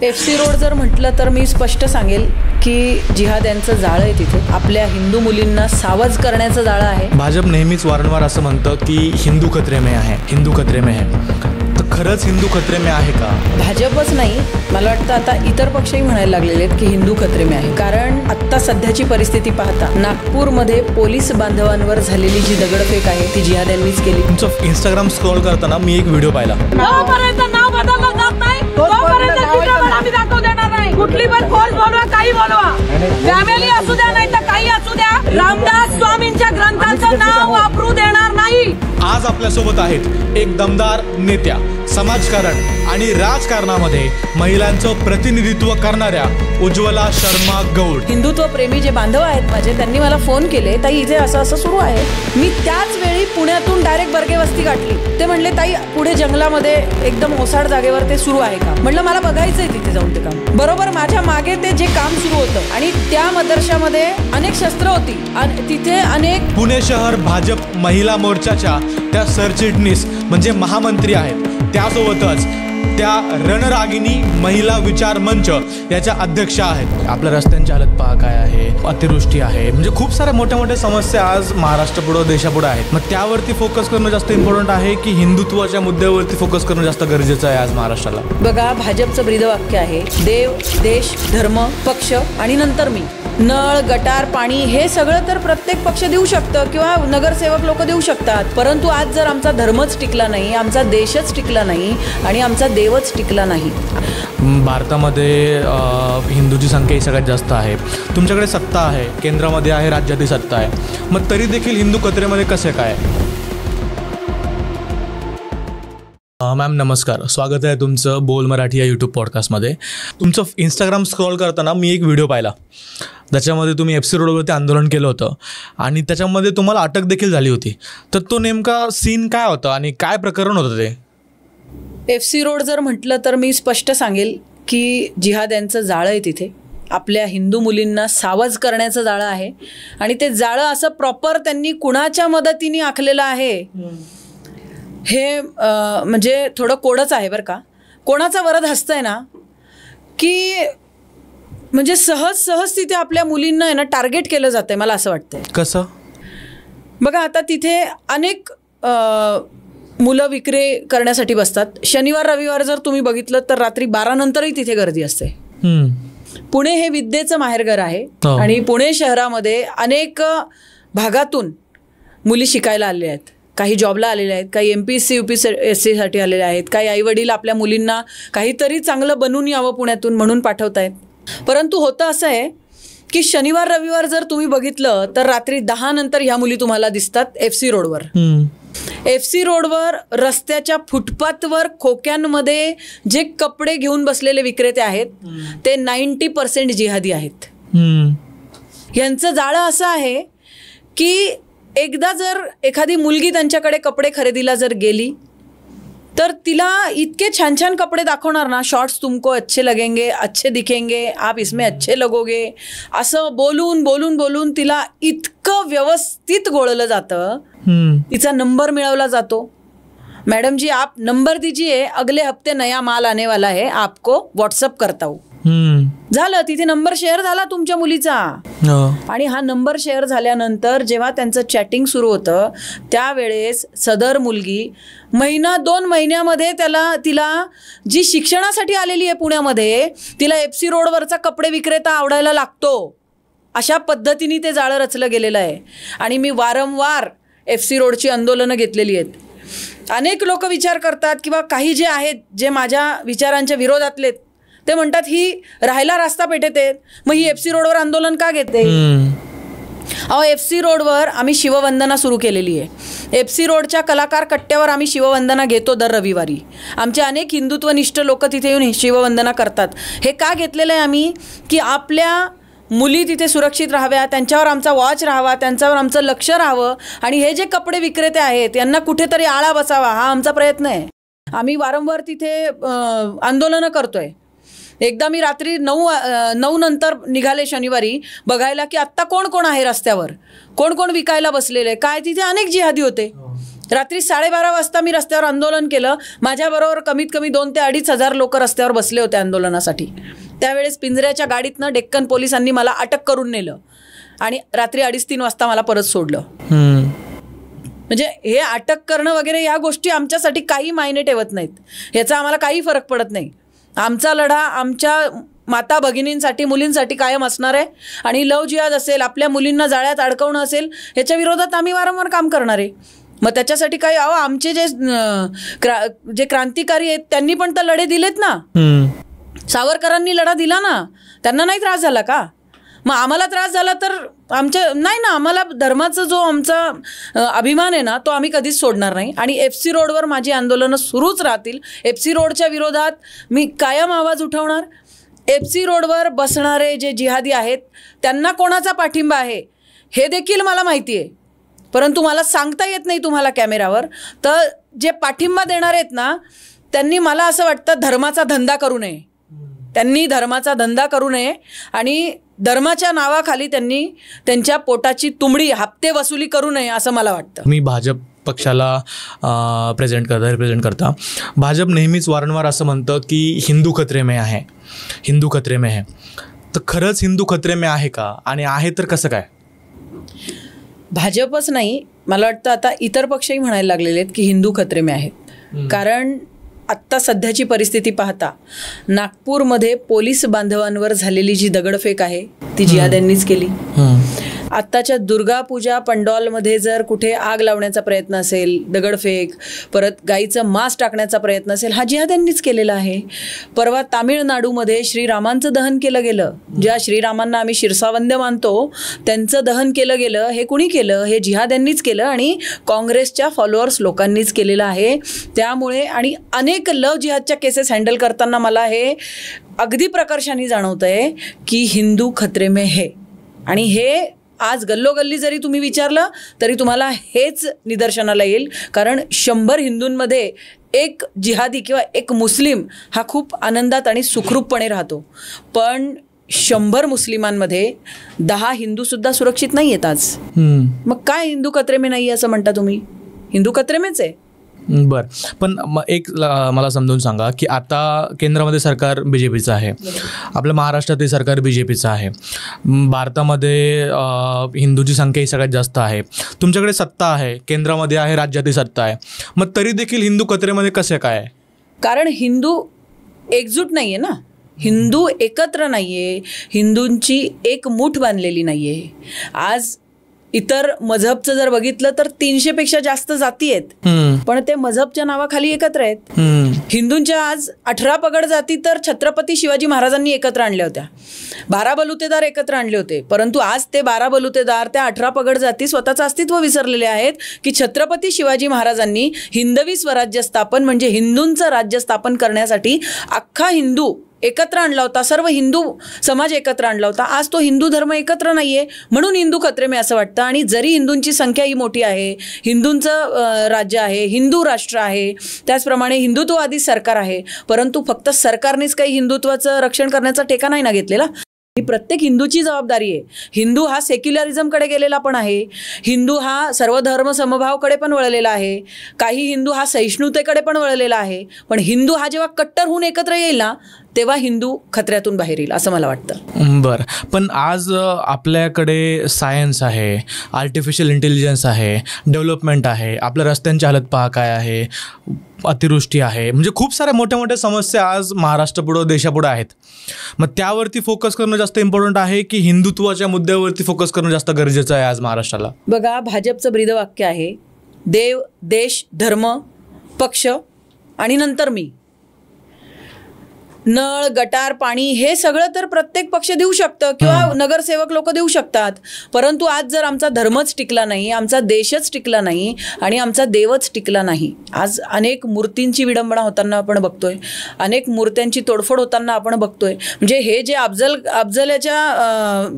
FC road जर म्हटलं तर मी स्पष्ट सांगेल की जिहाद्यांचं जाळं आहे तिथे. आपल्या हिंदू मुलींना सावज करण्याचं जाळं आहे. भाजप नेहमीच वारंवार असं म्हणतं की हिंदू खतरे में आहे, हिंदू खतरे में आहे. तर खरंच हिंदू खतरे में आहे का? भाजपच नाही, मला वाटतं आता इतर पक्षही म्हणायला लागलेले आहेत की हिंदू खतरे में आहे. कारण आत्ता सध्याची परिस्थिती पाहता नागपूरमध्ये पोलीस बांधवांवर झालेली जी दगडफेक आहे ती जिहाद्यांनीच केली. तुमचं इंस्टाग्राम स्क्रॉल करताना मी एक व्हिडिओ पाहिला. जोपर्यंत नाव बदललं जात नाही तोपर्यंत चित्रपट आम्ही दाखवू देणार नाही. कुठली पण फोर्स बोलवा, काही बोलवा, फॅमिली असू द्या नाही तर काही असू द्या, रामदास स्वामींच्या ग्रंथांचं नाव वापरू देणार नाही. आज आपल्यासोबत आहेत एक दमदार नेत्या, समाजकारण आणि राजकारणामध्ये महिलांचं प्रतिनिधित्व करणाऱ्या उज्ज्वला शर्मा गौड. हिंदुत्व प्रेमी जे बांधव आहेत माझे, त्यांनी मला फोन केले, ताई इथे असं असं सुरू आहे. मी त्याच वेळी पुण्यातून डायरेक्ट बर्गे वस्ती गाठली. ते म्हणले ताई पुढे जंगलामध्ये एकदम ओसाड जागेवर ते सुरू आहे का? म्हटलं मला बघायचंय तिथे जाऊन ते काम. बरोबर माझ्या मागे ते जे काम सुरू होतं आणि त्या मदरशामध्ये अनेक शस्त्र होती आणि तिथे अनेक पुणे शहर भाजप महिला मोर्चाच्या त्या सरचिटणीस म्हणजे महामंत्री आहेत. त्यासोबतच त्या रणरागिनी महिला विचार मंच याच्या अध्यक्षा आहेत. आपल्या रस्त्यांची हालत पहा काय आहे, अतिवृष्टी आहे, म्हणजे खूप साऱ्या मोठ्या मोठ्या समस्या आज महाराष्ट्रापुढं देशापुढे आहेत. मग त्यावरती फोकस करणं जास्त इम्पॉर्टंट आहे की हिंदुत्वाच्या मुद्द्यावरती फोकस करणं जास्त गरजेचं आहे आज महाराष्ट्राला? बघा, भाजपचं ब्रीदवाक्य आहे देव, देश, धर्म, पक्ष आणि नंतर मी. नळ, गटार, पाणी हे सगळं तर प्रत्येक पक्ष देऊ शकतं किंवा नगरसेवक लोक देऊ शकतात. परंतु आज जर आमचा धर्मच टिकला नाही, आमचा देशच टिकला नाही आणि आमचा देवच टिकला नाही. भारतामध्ये हिंदूची संख्या ही सगळ्यात जास्त आहे. तुमच्याकडे सत्ता आहे, केंद्रामध्ये आहे, राज्यातही सत्ता आहे, मग तरी देखील हिंदू कचरेमध्ये कसे काय? मॅम नमस्कार, स्वागत आहे तुमचं बोल मराठी या यूट्यूब पॉडकास्टमध्ये. तुमचं इंस्टाग्राम स्क्रॉल करताना मी एक व्हिडिओ पाहिला, त्याच्यामध्ये तुम्ही FC रोडवरती आंदोलन केलं होतं आणि त्याच्यामध्ये तुम्हाला अटक देखील झाली होती. तर तो नेमका सीन काय होता आणि काय प्रकरण होतं ते? FC रोड जर म्हटलं तर मी स्पष्ट सांगेल की जिहाद्यांचं जाळं आहे तिथे. आपल्या हिंदू मुलींना सावज करण्याचं जाळं आहे आणि ते जाळं असं प्रॉपर त्यांनी कुणाच्या मदतीने आखलेलं आहे हे म्हणजे थोडं कोडच आहे बरं का. कोणाचा वरद हस्त आहे ना की म्हणजे सहज तिथे आपल्या मुलींना आहे ना टार्गेट केलं जातं आहे. मला असं वाटतंय. कसं? बघा, आता तिथे अनेक मुलं विक्री करण्यासाठी बसतात. शनिवार रविवार जर तुम्ही बघितलं तर रात्री 12 नंतरही तिथे गर्दी असते. पुणे हे विद्येचं माहेरघर आहे आणि पुणे शहरामध्ये अनेक भागातून मुली शिकायला आलेल्या आहेत. काही जॉबला आलेले आहेत, काही MPSC UPSC साठी आलेले आहेत, काही आईवडील आपल्या मुलींना काहीतरी चांगलं बनून यावं पुण्यातून म्हणून पाठवत आहेत. परंतु होतं असं आहे की शनिवार रविवार जर तुम्ही बघितलं तर रात्री 10 नंतर ह्या मुली तुम्हाला दिसतात FC रोडवर. FC रोडवर रस्त्याच्या फुटपाथवर खोक्यांमध्ये जे कपडे घेऊन बसलेले विक्रेते आहेत ते 90% जिहादी आहेत. यांचं जाळं असं आहे की एकदा जर एखादी मुलगी त्यांच्याकडे कपडे खरेदीला जर गेली तर तिला इतके छान छान कपडे दाखवणार ना, शॉर्ट्स तुमको अच्छे लगेंगे, अच्छे दिखेंगे, आप इसमें अच्छे लगोगे, असं बोलून बोलून बोलून तिला इतकं व्यवस्थित गोळलं जातं. तिचा नंबर मिळवला जातो. मॅडम जी आप नंबर दीजिए, अगले हफ्ते नया माल आने वाला है, आपको व्हॉट्सअप करता हूँ. झालं, तिथे नंबर शेअर झाला तुमच्या मुलीचा. आणि हा नंबर शेअर झाल्यानंतर जेव्हा त्यांचं चॅटिंग सुरू होतं त्यावेळेस सदर मुलगी 1-2 महिन्यामध्ये तिला जी शिक्षणासाठी आलेली आहे पुण्यामध्ये, तिला FC रोडवरचा कपडे विक्रेता आवडायला लागतो. अशा पद्धतीने ते जाळं रचलं गेलेलं आहे. आणि मी वारंवार FC रोडची आंदोलनं घेतलेली आहेत. अनेक लोक विचार करतात किंवा काही जे आहेत जे माझ्या विचारांच्या विरोधातले ते म्हणतात ही राहायला रास्ता पेठेत आहेत, मग ही FC रोडवर आंदोलन का घेते? अहो, FC रोडवर आम्ही शिववंदना सुरू केलेली आहे. FC रोडच्या कलाकार कट्ट्यावर आम्ही शिववंदना घेतो दर रविवारी. आमचे अनेक हिंदुत्वनिष्ठ लोक तिथे येऊन शिववंदना करतात. हे का घेतलेलं आहे आम्ही की आपल्या मुली तिथे सुरक्षित राहाव्या, त्यांच्यावर आमचा वॉच राहावा, त्यांच्यावर आमचं लक्ष राहावं आणि हे जे कपडे विक्रेते आहेत यांना कुठेतरी आळा बसावा, हा आमचा प्रयत्न आहे. आम्ही वारंवार तिथे आंदोलनं करतोय. एकदा मी रात्री 9 नंतर निघाले शनिवारी बघायला की आत्ता कोण कोण आहे रस्त्यावर, कोण कोण विकायला बसलेले काय. तिथे अनेक जिहादी होते. रात्री 12:30 वाजता मी रस्त्यावर आंदोलन केलं. माझ्याबरोबर कमीत कमी 2,000 ते 2,500 लोक रस्त्यावर बसले होते आंदोलनासाठी. त्यावेळेस पिंजऱ्याच्या गाडीतनं डेक्कन पोलिसांनी मला अटक करून नेलं आणि रात्री 2:30-3 वाजता मला परत सोडलं. म्हणजे हे अटक करणं वगैरे या गोष्टी आमच्यासाठी काही मायने ठेवत नाहीत. ह्याचा आम्हाला काही फरक पडत नाही. आमचा लढा आमच्या माता भगिनींसाठी, मुलींसाठी कायम असणार आहे. आणि लव जिहाद असेल, आपल्या मुलींना जाळ्यात अडकवणं असेल, ह्याच्या विरोधात आम्ही वारंवार काम करणार आहे. मग त्याच्यासाठी काही आमचे जे क्रांतिकारी आहेत त्यांनी पण तर लढे दिलेत ना. सावरकरांनी लढा दिला ना, त्यांना नाही त्रास झाला का? मग आम्हाला त्रास झाला तर नाही ना. आम्हाला धर्माचा जो आमचा अभिमान आहे ना, तो आम्ही कधीच सोडणार नाही. आणि FC रोडवर माझी आंदोलनं सुरूच राहतील. FC रोडच्या विरोधात मी कायम आवाज उठवणार. FC रोडवर बसणारे जे जिहादी आहेत त्यांना कोणाचा पाठिंबा आहे हे देखील मला माहिती आहे, परंतु मला सांगता येत नाही तुम्हाला कॅमेऱ्यावर. तर जे पाठिंबा देणार आहेत ना, त्यांनी मला असं वाटतं धर्माचा धंदा करू नये. त्यांनी धर्माचा धंदा करू नये आणि धर्माच्या नावाखाली त्यांनी त्यांच्या पोटाची तुंबडी, हप्ते वसुली करू नये असं मला वाटतं. मी भाजप पक्षाला रिप्रेझेंट करता. भाजप नेहमीच वारंवार असं म्हणतं की हिंदू खतरे में आहे, हिंदू खतरे में है. तर खरंच हिंदू खतरे में आहे का? आणि आहे तर कसं काय? भाजपच नाही, मला वाटतं आता इतर पक्षही म्हणायला लागलेले आहेत की हिंदू खतरे में आहेत. कारण आत्ता सध्याची परिस्थिती पाहता नागपूरमध्ये पोलीस बांधवांवर झालेली जी दगडफेक आहे ती जिहाद्यांनीच केली. आत्ताच्या दुर्गा पूजा पंडॉलमध्ये जर कुठे आग लावण्याचा प्रयत्न असेल, दगडफेक, परत गाईचं मांस टाकण्याचा प्रयत्न असेल, हा जिहाद्यांनीच केलेला आहे. परवा तामिळनाडूमध्ये श्रीरामांचं दहन केलं गेलं. ज्या श्रीरामांना आम्ही शिरसावंद्य मानतो त्यांचं दहन केलं गेलं. हे कुणी केलं? हे जिहाद्यांनीच केलं आणि काँग्रेसच्या फॉलोअर्स लोकांनीच केलेलं आहे. त्यामुळे आणि अनेक लव जिहादच्या केसेस हँडल करताना मला हे अगदी प्रकर्षाने जाणवतं आहे की हिंदू खतरे में है. आणि हे आज गल्लोगल्ली जरी तुम्ही विचारलं तरी तुम्हाला हेच निदर्शनाला येईल. कारण 100 हिंदूंमध्ये एक जिहादी किंवा एक मुस्लिम हा खूप आनंदात आणि सुखरूपपणे राहतो, पण 100 मुस्लिमांमध्ये 10 हिंदूसुद्धा सुरक्षित नाही आहेत आज. मग काय हिंदू खतरे में नाही असं म्हणता तुम्ही? हिंदू खतरे मेच आहे. बरं, पण एक मला समजून सांगा की आता केंद्रामध्ये सरकार BJPचं आहे, आपल्या महाराष्ट्रातील सरकार BJPचं आहे, भारतामध्ये हिंदूची संख्या ही सगळ्यात जास्त आहे, तुमच्याकडे सत्ता आहे, केंद्रामध्ये आहे, राज्यातील सत्ता आहे, मग तरी देखील हिंदू कचरेमध्ये कसे काय? कारण हिंदू एकजूट नाही आहे ना, हिंदू एकत्र नाही आहे, हिंदूंची एक मूठ बांधलेली नाही आहे. आज इतर मजहबचं जर बघितलं तर 300पेक्षा जास्त जाती आहेत, पण ते मजहबच्या नावाखाली एकत्र आहेत. हिंदूंच्या आज 18 पगड जाती तर छत्रपती शिवाजी महाराजांनी एकत्र आणल्या होत्या. 12 बलुतेदार एकत्र आणले होते, परंतु आज ते 12 बलुतेदार, त्या 18 पगड जाती स्वतःचं अस्तित्व विसरलेले आहेत की छत्रपती शिवाजी महाराजांनी हिंदवी स्वराज्य स्थापन म्हणजे हिंदूंचं राज्य स्थापन करण्यासाठी अख्खा हिंदू एकत्र आणला होता, सर्व हिंदू समाज एकत्र आणला होता. आज तो हिंदू धर्म एकत्र नाहीये, म्हणून हिंदू खतरे में असं वाटतं. आणि जरी हिंदूंची संख्या ही मोठी आहे, हिंदूंचं राज्य आहे, हिंदू राष्ट्र आहे, त्याचप्रमाणे हिंदुत्ववादी सरकार आहे, परंतु फक्त सरकारनेच काही हिंदुत्वाचं रक्षण करण्याचा ठेका नाही ना घेतलेला. ही प्रत्येक हिंदूची जबाबदारी आहे. हिंदू हा सेक्युलरिझमकडे गेलेला पण आहे, हिंदू हा सर्वधर्म समभावकडे पण वळलेला आहे, काही हिंदू हा सहिष्णुतेकडे पण वळलेला आहे. पण हिंदू हा जेव्हा कट्टर होऊन एकत्र येईल ना, तेव्हा हिंदू खतऱ्यातून बाहेर येईल असं मला वाटतं. बरं, पण आज आपल्याकडे सायन्स आहे, आर्टिफिशियल इंटेलिजन्स आहे, डेव्हलपमेंट आहे, आपल्या रस्त्यांची हालत पहा काय आहे, अतिवृष्टी आहे, म्हणजे खूप साऱ्या मोठ्या मोठ्या समस्या आज महाराष्ट्रापुढं, देशापुढं आहेत. मग त्यावरती फोकस करणं जास्त इम्पॉर्टंट आहे की हिंदुत्वाच्या मुद्द्यावरती फोकस करणं जास्त गरजेचं आहे आज महाराष्ट्राला? बघा, भाजपचं ब्रीदवाक्य आहे देव, देश, धर्म, पक्ष आणि नंतर मी. नळ, गटार, पाणी हे सगळं तर प्रत्येक पक्ष देऊ शकतं किंवा नगरसेवक लोक देऊ शकतात, परंतु आज जर आमचा धर्मच टिकला नाही, आमचा देशच टिकला नाही आणि आमचा देवच टिकला नाही. आज अनेक मूर्तींची विडंबना होताना आपण बघतोय, अनेक मूर्त्यांची तोडफोड होताना आपण बघतोय. म्हणजे हे जे अफजलाच्या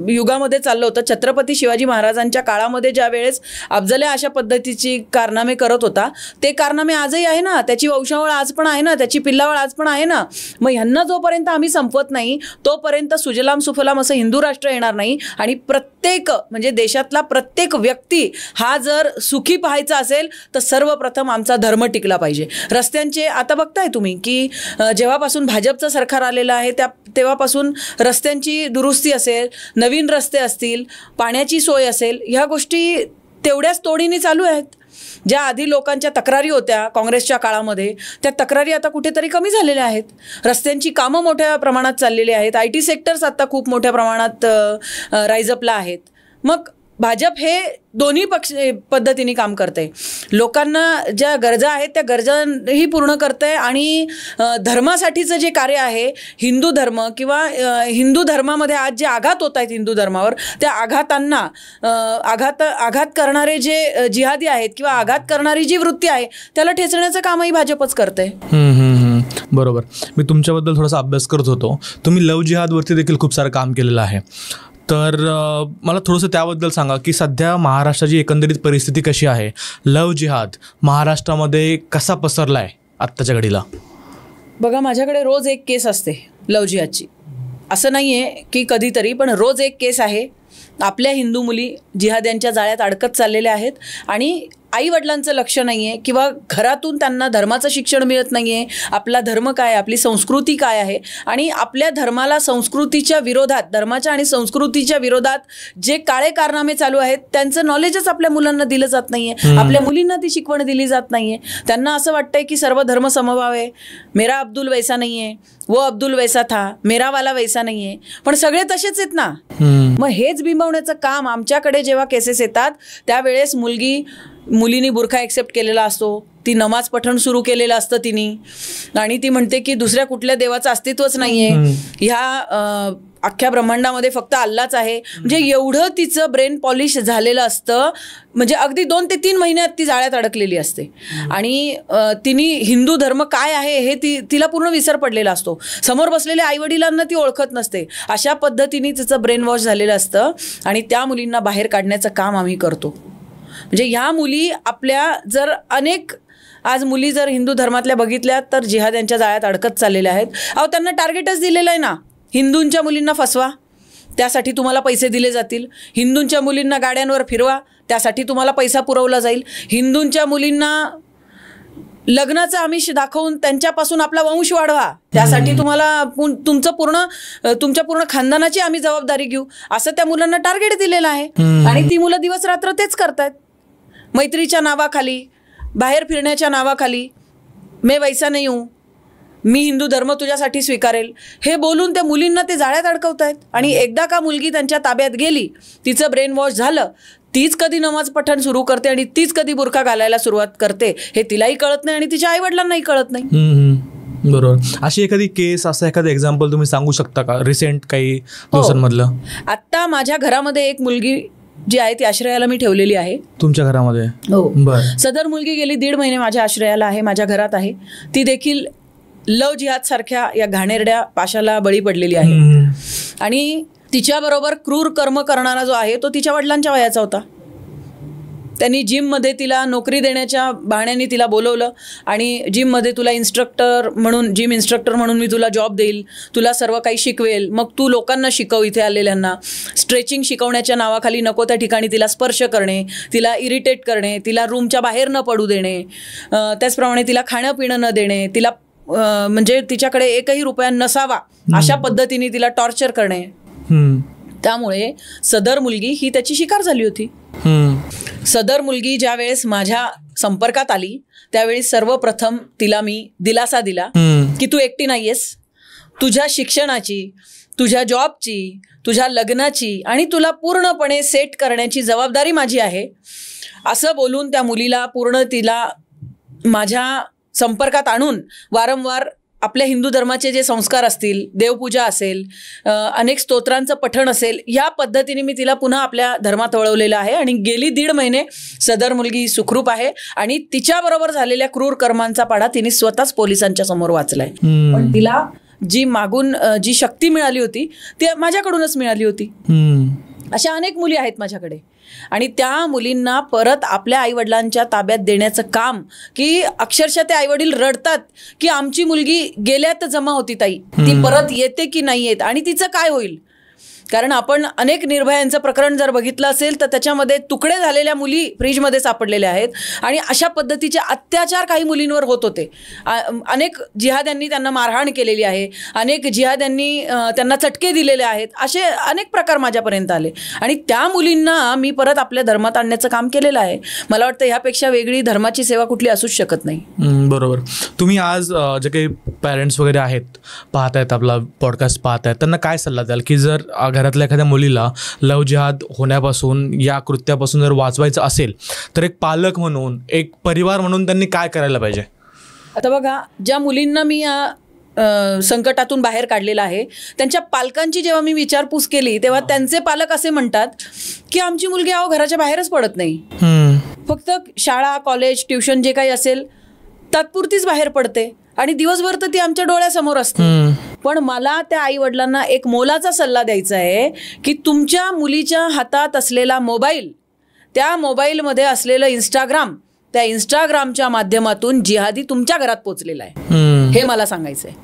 युगामध्ये चाललं होतं, छत्रपती शिवाजी महाराजांच्या काळामध्ये ज्या वेळेस अफजल्या अशा पद्धतीची कारनामे करत होता, ते कारनामे आजही आहे ना, त्याची वंशावळ आज पण आहे ना, त्याची पिल्लावळ आज पण आहे ना. मग ह्यांना त्यांना जोपर्यंत आम्ही संपवत नाही तोपर्यंत सुजलाम सुफलाम असं हिंदू राष्ट्र येणार नाही. आणि प्रत्येक म्हणजे देशातला प्रत्येक व्यक्ती हा जर सुखी पाहायचा असेल तर सर्वप्रथम आमचा धर्म टिकला पाहिजे. रस्त्यांचे आता बघताय तुम्ही की जेव्हापासून भाजपचं सरकार आलेलं आहे तेव्हापासून रस्त्यांची दुरुस्ती असेल, नवीन रस्ते असतील, पाण्याची सोय असेल, ह्या गोष्टी तेवढ्याच तोडीने चालू आहेत. ज्या आधी लोकांच्या तक्रारी होत्या काँग्रेसच्या काळामध्ये त्या तक्रारी आता कुठेतरी कमी झालेल्या आहेत. रस्त्यांची कामं मोठ्या प्रमाणात चाललेली आहेत. IT सेक्टर्स आता खूप मोठ्या प्रमाणात राईजअपला आहेत. मग भाजप हे दोन्ही पद्धतीने काम करते. लोकांना ज्या गरजा आहेत त्या गरजाही पूर्ण करते आणि धर्मासाठीचं जे कार्य आहे हिंदू धर्म किंवा हिंदू धर्मामध्ये आज जे आघात होत आहेत हिंदू धर्मावर त्या आघातांना आघात करणारे जे जिहादी आहेत किंवा आघात करणारी जी वृत्ती आहे त्याला ठेचण्याचं कामही भाजपच करते. बरोबर. मी तुमच्याबद्दल थोडासा अभ्यास करत होतो. तुम्ही लव्ह जिहादवरती देखील खूप सारं काम केलेलं आहे. तर मला थोडंसं त्याबद्दल सांगा की सध्या महाराष्ट्राची एकंदरीत परिस्थिती कशी आहे. लव्ह जिहाद महाराष्ट्रामध्ये कसा पसरला आहे आत्ताच्या घडीला. बघा माझ्याकडे रोज एक केस असते लव्ह जिहादची. असं नाही आहे की कधीतरी, पण रोज एक केस आहे. आपल्या हिंदू मुली जिहाद्यांच्या जाळ्यात अडकत चाललेल्या आहेत आणि आईवडिलांचं लक्ष नाही आहे किंवा घरातून त्यांना धर्माचं शिक्षण मिळत नाही आहे. आपला धर्म काय आहे, आपली संस्कृती काय आहे आणि आपल्या धर्माला संस्कृतीच्या विरोधात, धर्माच्या आणि संस्कृतीच्या विरोधात जे काळे कारनामे चालू आहेत त्यांचं नॉलेजच आपल्या मुलांना दिलं जात नाही आहे. आपल्या मुलींना ती शिकवण दिली जात नाही आहे. त्यांना असं वाटतंय की सर्व धर्म समभाव आहे. मेरा अब्दुल वैसा नाही आहे, वो अब्दुल वैसा था, मेरा वाला वैसा नाही आहे. पण सगळे तसेच आहेत ना. मग हेच बिंबवण्याचं काम आमच्याकडे जेव्हा केसेस येतात त्यावेळेस मुलीनी बुरखा एक्सेप्ट केलेला असतो, ती नमाज पठण सुरू केलेलं असतं तिने आणि ती म्हणते की दुसऱ्या कुठल्या देवाचं अस्तित्वच नाही आहे, ह्या अख्ख्या ब्रह्मांडामध्ये फक्त अल्लाच आहे. म्हणजे एवढं तिचं ब्रेन पॉलिश झालेलं असतं. म्हणजे अगदी 2 ते 3 महिन्यात ती जाळ्यात अडकलेली असते आणि तिने हिंदू धर्म काय आहे हे तिला पूर्ण विसर पडलेला असतो. समोर बसलेल्या आईवडिलांना ती ओळखत नसते. अशा पद्धतीने तिचं ब्रेन वॉश झालेलं असतं आणि त्या मुलींना बाहेर काढण्याचं काम आम्ही करतो. म्हणजे ह्या मुली आपल्या जर अनेक आज मुली जर हिंदू धर्मातल्या बघितल्या तर जिहाद्यांच्या जाळ्यात अडकत चाललेल्या आहेत. अहो त्यांना टार्गेटच दिलेलं आहे ना, हिंदूंच्या मुलींना फसवा त्यासाठी तुम्हाला पैसे दिले जातील, हिंदूंच्या मुलींना गाड्यांवर फिरवा त्यासाठी तुम्हाला पैसा पुरवला जाईल, हिंदूंच्या मुलींना लग्नाचं आमिष दाखवून त्यांच्यापासून आपला वंश वाढवा त्यासाठी तुम्हाला तुमच्या पूर्ण खानदानाची आम्ही जबाबदारी घेऊ असं त्या मुलांना टार्गेट दिलेलं आहे. आणि ती मुलं दिवस रात्र तेच करतायत. मैत्रीच्या नावाखाली, बाहेर फिरण्याच्या नावाखाली, मैं वैसा नाही हूँ, मी हिंदू धर्म तुझ्यासाठी स्वीकारेल हे बोलून त्या मुलींना ते जाळ्यात अडकवतायत. आणि एकदा का मुलगी त्यांच्या ताब्यात गेली, तिचं ब्रेन वॉश झालं, तीच कधी नमाज पठण सुरू करते आणि तीच कधी बुरखा घालायला सुरुवात करते हे तिलाही कळत नाही आणि तिच्या आईवडिलांनाही कळत नाही. बरोबर. अशी एखादी केस, असं एखादं एक्झाम्पल तुम्ही सांगू शकता का रिसेंट काही दिवसांमधलं? आत्ता माझ्या घरामध्ये एक मुलगी जी आहे ती आश्रयाला मी ठेवलेली आहे. तुमच्या घरामध्ये? हो. बरं. सदर मुलगी गेली 1.5 महिने माझ्या आश्रयाला आहे, माझ्या घरात आहे. ती देखील लव जिहाद सारख्या या घाणेरड्या पाशाला बळी पडलेली आहे आणि तिच्याबरोबर क्रूर कर्म करणारा जो आहे तो तिच्या वडिलांच्या वयाचा होता. त्यांनी जिममध्ये तिला नोकरी देण्याच्या बहाण्याने तिला बोलवलं आणि जिममध्ये तुला जिम इन्स्ट्रक्टर म्हणून मी तुला जॉब देईल, तुला सर्व काही शिकवेल, मग तू लोकांना शिकव, इथे आलेल्यांना स्ट्रेचिंग शिकवण्याच्या नावाखाली नको त्या ठिकाणी तिला स्पर्श करणे, तिला इरिटेट करणे, तिला रूमच्या बाहेर न पडू देणे, त्याचप्रमाणे तिला खाणं पिणं न देणे, तिला म्हणजे तिच्याकडे 1ही रुपया नसावा अशा पद्धतीने तिला टॉर्चर करणे. त्यामुळे सदर मुलगी ही त्याची शिकार झाली होती. सदर मुलगी ज्या वेळेस माझ्या संपर्कात आली त्यावेळी सर्वप्रथम तिला मी दिलासा दिला की तू एकटी नाहीयेस, तुझ्या शिक्षणाची, तुझ्या जॉबची, तुझ्या लग्नाची आणि तुला पूर्णपणे सेट करण्याची जबाबदारी माझी आहे असं बोलून त्या मुलीला पूर्ण तिला माझ्या संपर्कात आणून वारंवार आपल्या हिंदू धर्माचे जे संस्कार असतील, देवपूजा असेल, अनेक स्तोत्रांचं पठण असेल, या पद्धतीने मी तिला पुन्हा आपल्या धर्मात वळवलेलं आहे. आणि गेली 1.5 महिने सदर मुलगी सुखरूप आहे आणि तिच्याबरोबर झालेल्या क्रूर कर्मांचा पाढा तिने स्वतःच पोलिसांच्या समोर वाचलाय. पण तिला जी मागून जी शक्ती मिळाली होती ती माझ्याकडूनच मिळाली होती. अशा अनेक मुली आहेत माझ्याकडे आणि त्या मुलींना परत आपल्या आईवडिलांच्या ताब्यात देण्याचं काम, की अक्षरशः ते आईवडील रडतात की आमची मुलगी गेल्यात जमा होती ताई, ती परत येते की नाही येत आणि तिचं काय होईल. कारण आपण अनेक निर्भयांचं प्रकरण जर बघितलं असेल तर त्याच्यामध्ये तुकडे झालेल्या मुली फ्रीजमध्ये सापडलेल्या आहेत आणि अशा पद्धतीचे अत्याचार काही मुलींवर होत होते. अनेक जिहाद्यांनी त्यांना मारहाण केलेली आहे, अनेक जिहाद्यांनी त्यांना चटके दिलेले आहेत, असे अनेक प्रकार माझ्यापर्यंत आले आणि त्या मुलींना मी परत आपल्या धर्मात आणण्याचं काम केलेलं आहे. मला वाटतं ह्यापेक्षा वेगळी धर्माची सेवा कुठली असूच शकत नाही. बरोबर. तुम्ही आज जे काही पॅरेंट्स वगैरे आहेत, पाहत आहेत, आपला पॉडकास्ट पाहत आहेत, त्यांना काय सल्ला द्याल की जर घरातल्या एखाद्या मुलीला लव जिहाद होण्यापासून, या कृत्यापासून जर वाचवायचं असेल तर एक पालक म्हणून, एक परिवार म्हणून त्यांनी काय करायला पाहिजे? आता बघा, ज्या मुलींना मी या संकटातून बाहेर काढलेलं आहे त्यांच्या पालकांची जेव्हा मी विचारपूस केली तेव्हा त्यांचे पालक असे म्हणतात की आमची मुलगी घराच्या बाहेरच पडत नाही, फक्त शाळा, कॉलेज, ट्युशन जे काही असेल तात्पुरतीच बाहेर पडते आणि दिवसभर तर ती आमच्या डोळ्यासमोर असते. पण मला त्या आई वडिलांना एक मोलाचा सल्ला द्यायचा आहे की तुमच्या मुलीच्या हातात असलेला मोबाईल, त्या मोबाईलमध्ये असलेलं इंस्टाग्राम, त्या इंस्टाग्रामच्या माध्यमातून जिहादी तुमच्या घरात पोचलेला आहे, हे मला सांगायचं आहे.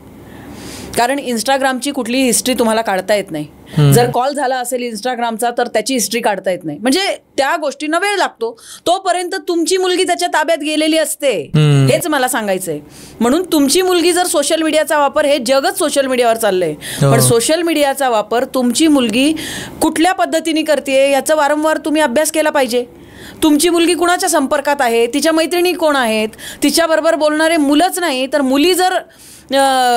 कारण इंस्टाग्रामची कुठलीही हिस्ट्री तुम्हाला काढता येत नाही. जर कॉल झाला असेल इंस्टाग्रामचा तर त्याची हिस्ट्री काढता येत नाही. म्हणजे त्या गोष्टींना वेळ लागतो, तोपर्यंत तुमची मुलगी त्याच्या ताब्यात गेलेली असते, हेच मला सांगायचंय. म्हणून तुमची मुलगी जर सोशल मीडियाचा वापर, हे जगच सोशल मीडियावर चाललंय, पण सोशल मीडियाचा वापर तुमची मुलगी कुठल्या पद्धतीने करते याचा वारंवार तुम्ही अभ्यास केला पाहिजे. तुमची मुलगी कुणाच्या संपर्कात आहे, तिच्या मैत्रिणी कोण आहेत, तिच्याबरोबर बोलणारे मुलंच नाही तर मुली जर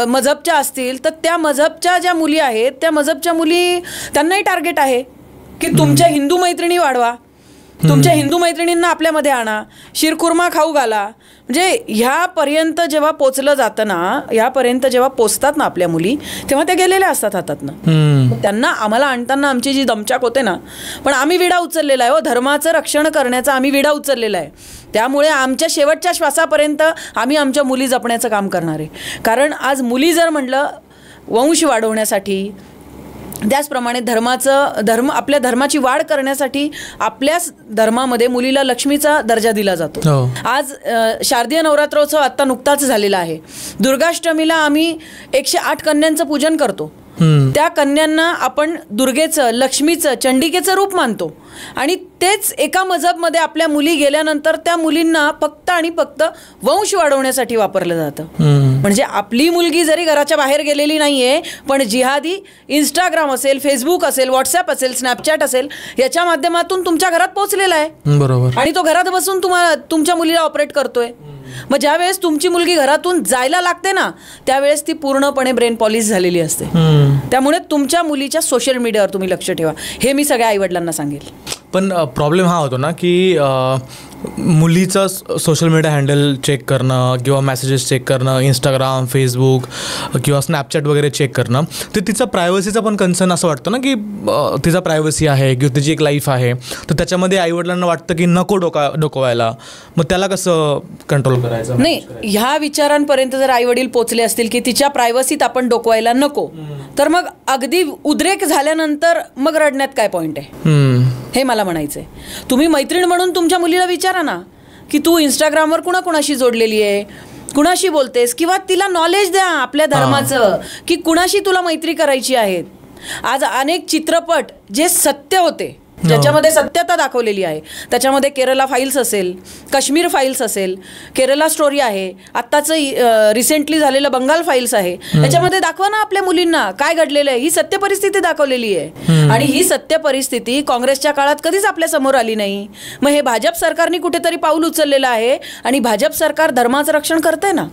मजहबच्या असतील तर त्या मजहबच्या ज्या मुली आहेत त्या मजहबच्या मुली, त्यांनाही टार्गेट आहे की तुमच्या हिंदू मैत्रिणी वाढवा, तुमच्या हिंदू मैत्रिणींना आपल्यामध्ये आणा, शिरखुर्मा खाऊ घाला. म्हणजे ह्यापर्यंत जेव्हा पोचलं जातं ना, ह्यापर्यंत जेव्हा पोचतात ना आपल्या मुली, तेव्हा त्या गेलेल्या असतात हातातनं. त्यांना आम्हाला आणताना आमची जी दमछाक होते ना, पण आम्ही विडा उचललेला आहे. धर्माचं रक्षण करण्याचा आम्ही विडा उचललेला आहे. त्यामुळे आमच्या शेवटच्या श्वासापर्यंत आम्ही आमच्या मुली जपण्याचं काम करणार आहे. कारण आज मुली जर म्हटलं वंश वाढवण्यासाठी, त्याचप्रमाणे आपल्या धर्माची वाढ करण्यासाठी आपल्याच धर्मामध्ये मुलीला लक्ष्मीचा दर्जा दिला जातो. आज शारदीय नवरात्रोत्सव आत्ता नुकताच झालेला आहे. दुर्गाष्टमीला आम्ही 108 कन्यांचं पूजन करतो. त्या कन्यांना आपण दुर्गेचं, लक्ष्मीचं, चंडिकेचं रूप मानतो आणि तेच एका मजहबमध्ये आपल्या मुली गेल्यानंतर त्या मुलींना फक्त आणि फक्त वंश वाढवण्यासाठी वापरलं जातं. म्हणजे आपली मुलगी जरी घराच्या बाहेर गेलेली नाहीये, पण जिहादी इंस्टाग्राम असेल, फेसबुक असेल, व्हॉट्सअप असेल, स्नॅपचॅट असेल, याच्या माध्यमातून तुमच्या घरात पोहोचलेला आहे. बरोबर. आणि तो घरात बसून तुमच्या मुलीला ऑपरेट करतोय. मग ज्या वेळेस तुमची मुलगी घरातून जायला लागते ना, त्यावेळेस ती पूर्णपणे ब्रेन पॉलिश झालेली असते. त्यामुळे तुमच्या मुलीच्या सोशल मीडियावर तुम्ही लक्ष ठेवा, हे मी सगळ्या आईवडिलांना सांगेल. पण प्रॉब्लेम हा होतो ना की मुलीचं सोशल मीडिया हँडल चेक करणं किंवा मेसेजेस चेक करणं, इंस्टाग्राम, फेसबुक किंवा स्नॅपचॅट वगैरे चेक करणं, तर तिचा प्रायव्हसीचा पण कन्सर्न असं वाटतं ना की तिचा प्रायव्हसी आहे किंवा तिची एक लाईफ आहे, तर त्याच्यामध्ये आईवडिलांना वाटतं की नको डोकवायला. मग त्याला कसं कंट्रोल करायचं? नाही, ह्या विचारांपर्यंत जर आईवडील पोचले असतील की तिच्या प्रायव्हसीत आपण डोकवायला नको, तर मग अगदी उद्रेक झाल्यानंतर मग रडण्यात काय पॉईंट आहे, हे मला म्हणायचंय. तुम्ही मैत्रीण म्हणून तुमच्या मुलीला विचारा ना की तू इंस्टाग्रामवर कुणाशी जोडलेली आहे, कुणाशी बोलतेस, किंवा तिला नॉलेज द्या आपल्या धर्माचं की कुणाशी तुला मैत्री करायची आहे. आज अनेक चित्रपट जे सत्य होते, ज्याच्यामध्ये सत्यता दाखवलेली आहे, त्याच्यामध्ये केरला फाईल्स असेल, काश्मीर फाईल्स असेल, केरला स्टोरी आहे, आत्ताचं रिसेंटली झालेलं बंगाल फाईल्स आहे, त्याच्यामध्ये दाखवा ना आपल्या मुलींना काय घडलेलं आहे. ही सत्य परिस्थिती दाखवलेली आहे आणि ही सत्य परिस्थिती काँग्रेसच्या काळात कधीच आपल्या समोर आली नाही. मग हे भाजप सरकारने कुठेतरी पाऊल उचललेलं आहे आणि भाजप सरकार धर्माचं रक्षण करतंय ना.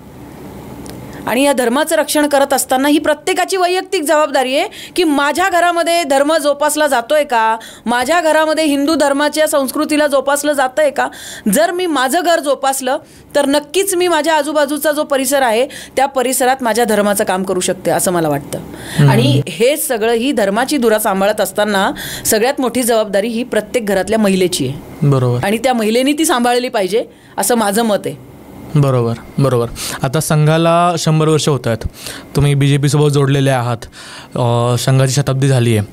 आणि या धर्माचं रक्षण करत असताना ही प्रत्येकाची वैयक्तिक जबाबदारी आहे की माझ्या घरामध्ये धर्म जोपासला जातोय का, माझ्या घरामध्ये हिंदू धर्माच्या संस्कृतीला जोपासलं जातंय का. जर मी माझं घर जोपासलं तर नक्कीच मी माझ्या आजूबाजूचा जो परिसर आहे त्या परिसरात माझ्या धर्माचं काम करू शकते, असं मला वाटतं. आणि हे सगळं, ही धर्माची धुरा सांभाळत असताना सगळ्यात मोठी जबाबदारी ही प्रत्येक घरातल्या महिलेची आहे. बरोबर. आणि त्या महिलेनी ती सांभाळली पाहिजे, असं माझं मत आहे. बरोबर. आता संघाला 100 वर्ष होत आहेत, तुम्ही BJP सोबत जोडलेले आहात, संघाची शताब्दी झाली आहे.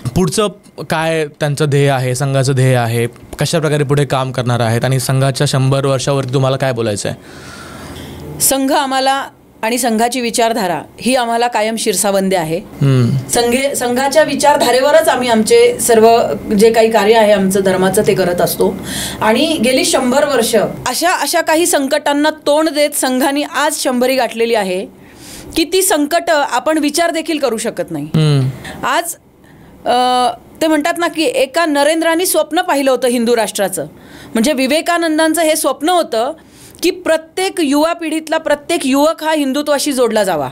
पुढचं काय त्यांचं ध्येय आहे, संघाचं ध्येय आहे, कशा प्रकारे पुढे काम करणार आहेत आणि संघाच्या 100 वर्षावरती तुम्हाला काय बोलायचं आहे? संघ आम्हाला आणि संघाची विचारधारा ही आम्हाला कायम शिरसावंदी आहे. संघाच्या विचारधारेवरच आम्ही आमचे सर्व जे काही कार्य आहे आमचं धर्माचं ते करत असतो. आणि गेली 100 वर्ष अशा काही संकटांना तोंड देत संघाने आज 100 गाठलेली आहे की ती संकट आपण विचार देखील करू शकत नाही. आज ते म्हणतात ना की एका नरेंद्रांनी स्वप्न पाहिलं होतं हिंदू राष्ट्राचं. म्हणजे विवेकानंदांचं हे स्वप्न होतं की प्रत्येक युवा पिढीतला प्रत्येक युवक हा हिंदुत्वाशी जोडला जावा.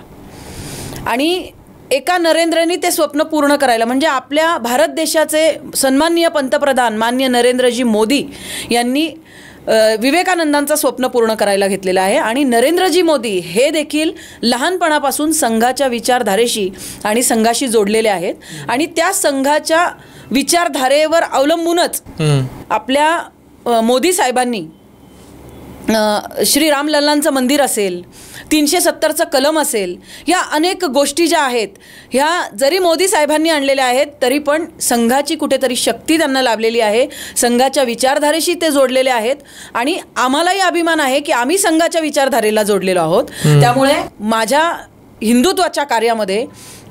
आणि एका नरेंद्रनी ते स्वप्न पूर्ण करायला म्हणजे आपल्या भारत देशाचे सन्माननीय पंतप्रधान माननीय नरेंद्रजी मोदी यांनी विवेकानंदांचं स्वप्न पूर्ण करायला घेतलेलं आहे. आणि नरेंद्रजी मोदी हे देखील लहानपणापासून संघाच्या विचारधारेशी आणि संघाशी जोडलेले आहेत. आणि त्या संघाच्या विचारधारेवर अवलंबूनच आपल्या मोदी साहेबांनी श्री रामलल्लांचं मंदिर असेल, 370चं कलम असेल, या अनेक गोष्टी ज्या आहेत ह्या जरी मोदी साहेबांनी आणलेल्या आहेत तरी पण संघाची कुठेतरी शक्ती त्यांना लाभलेली आहे. संघाच्या विचारधारेशी ते जोडलेले आहेत. आणि आम्हालाही अभिमान आहे की आम्ही संघाच्या विचारधारेला जोडलेलो आहोत. त्यामुळे माझ्या हिंदुत्वाच्या कार्यामध्ये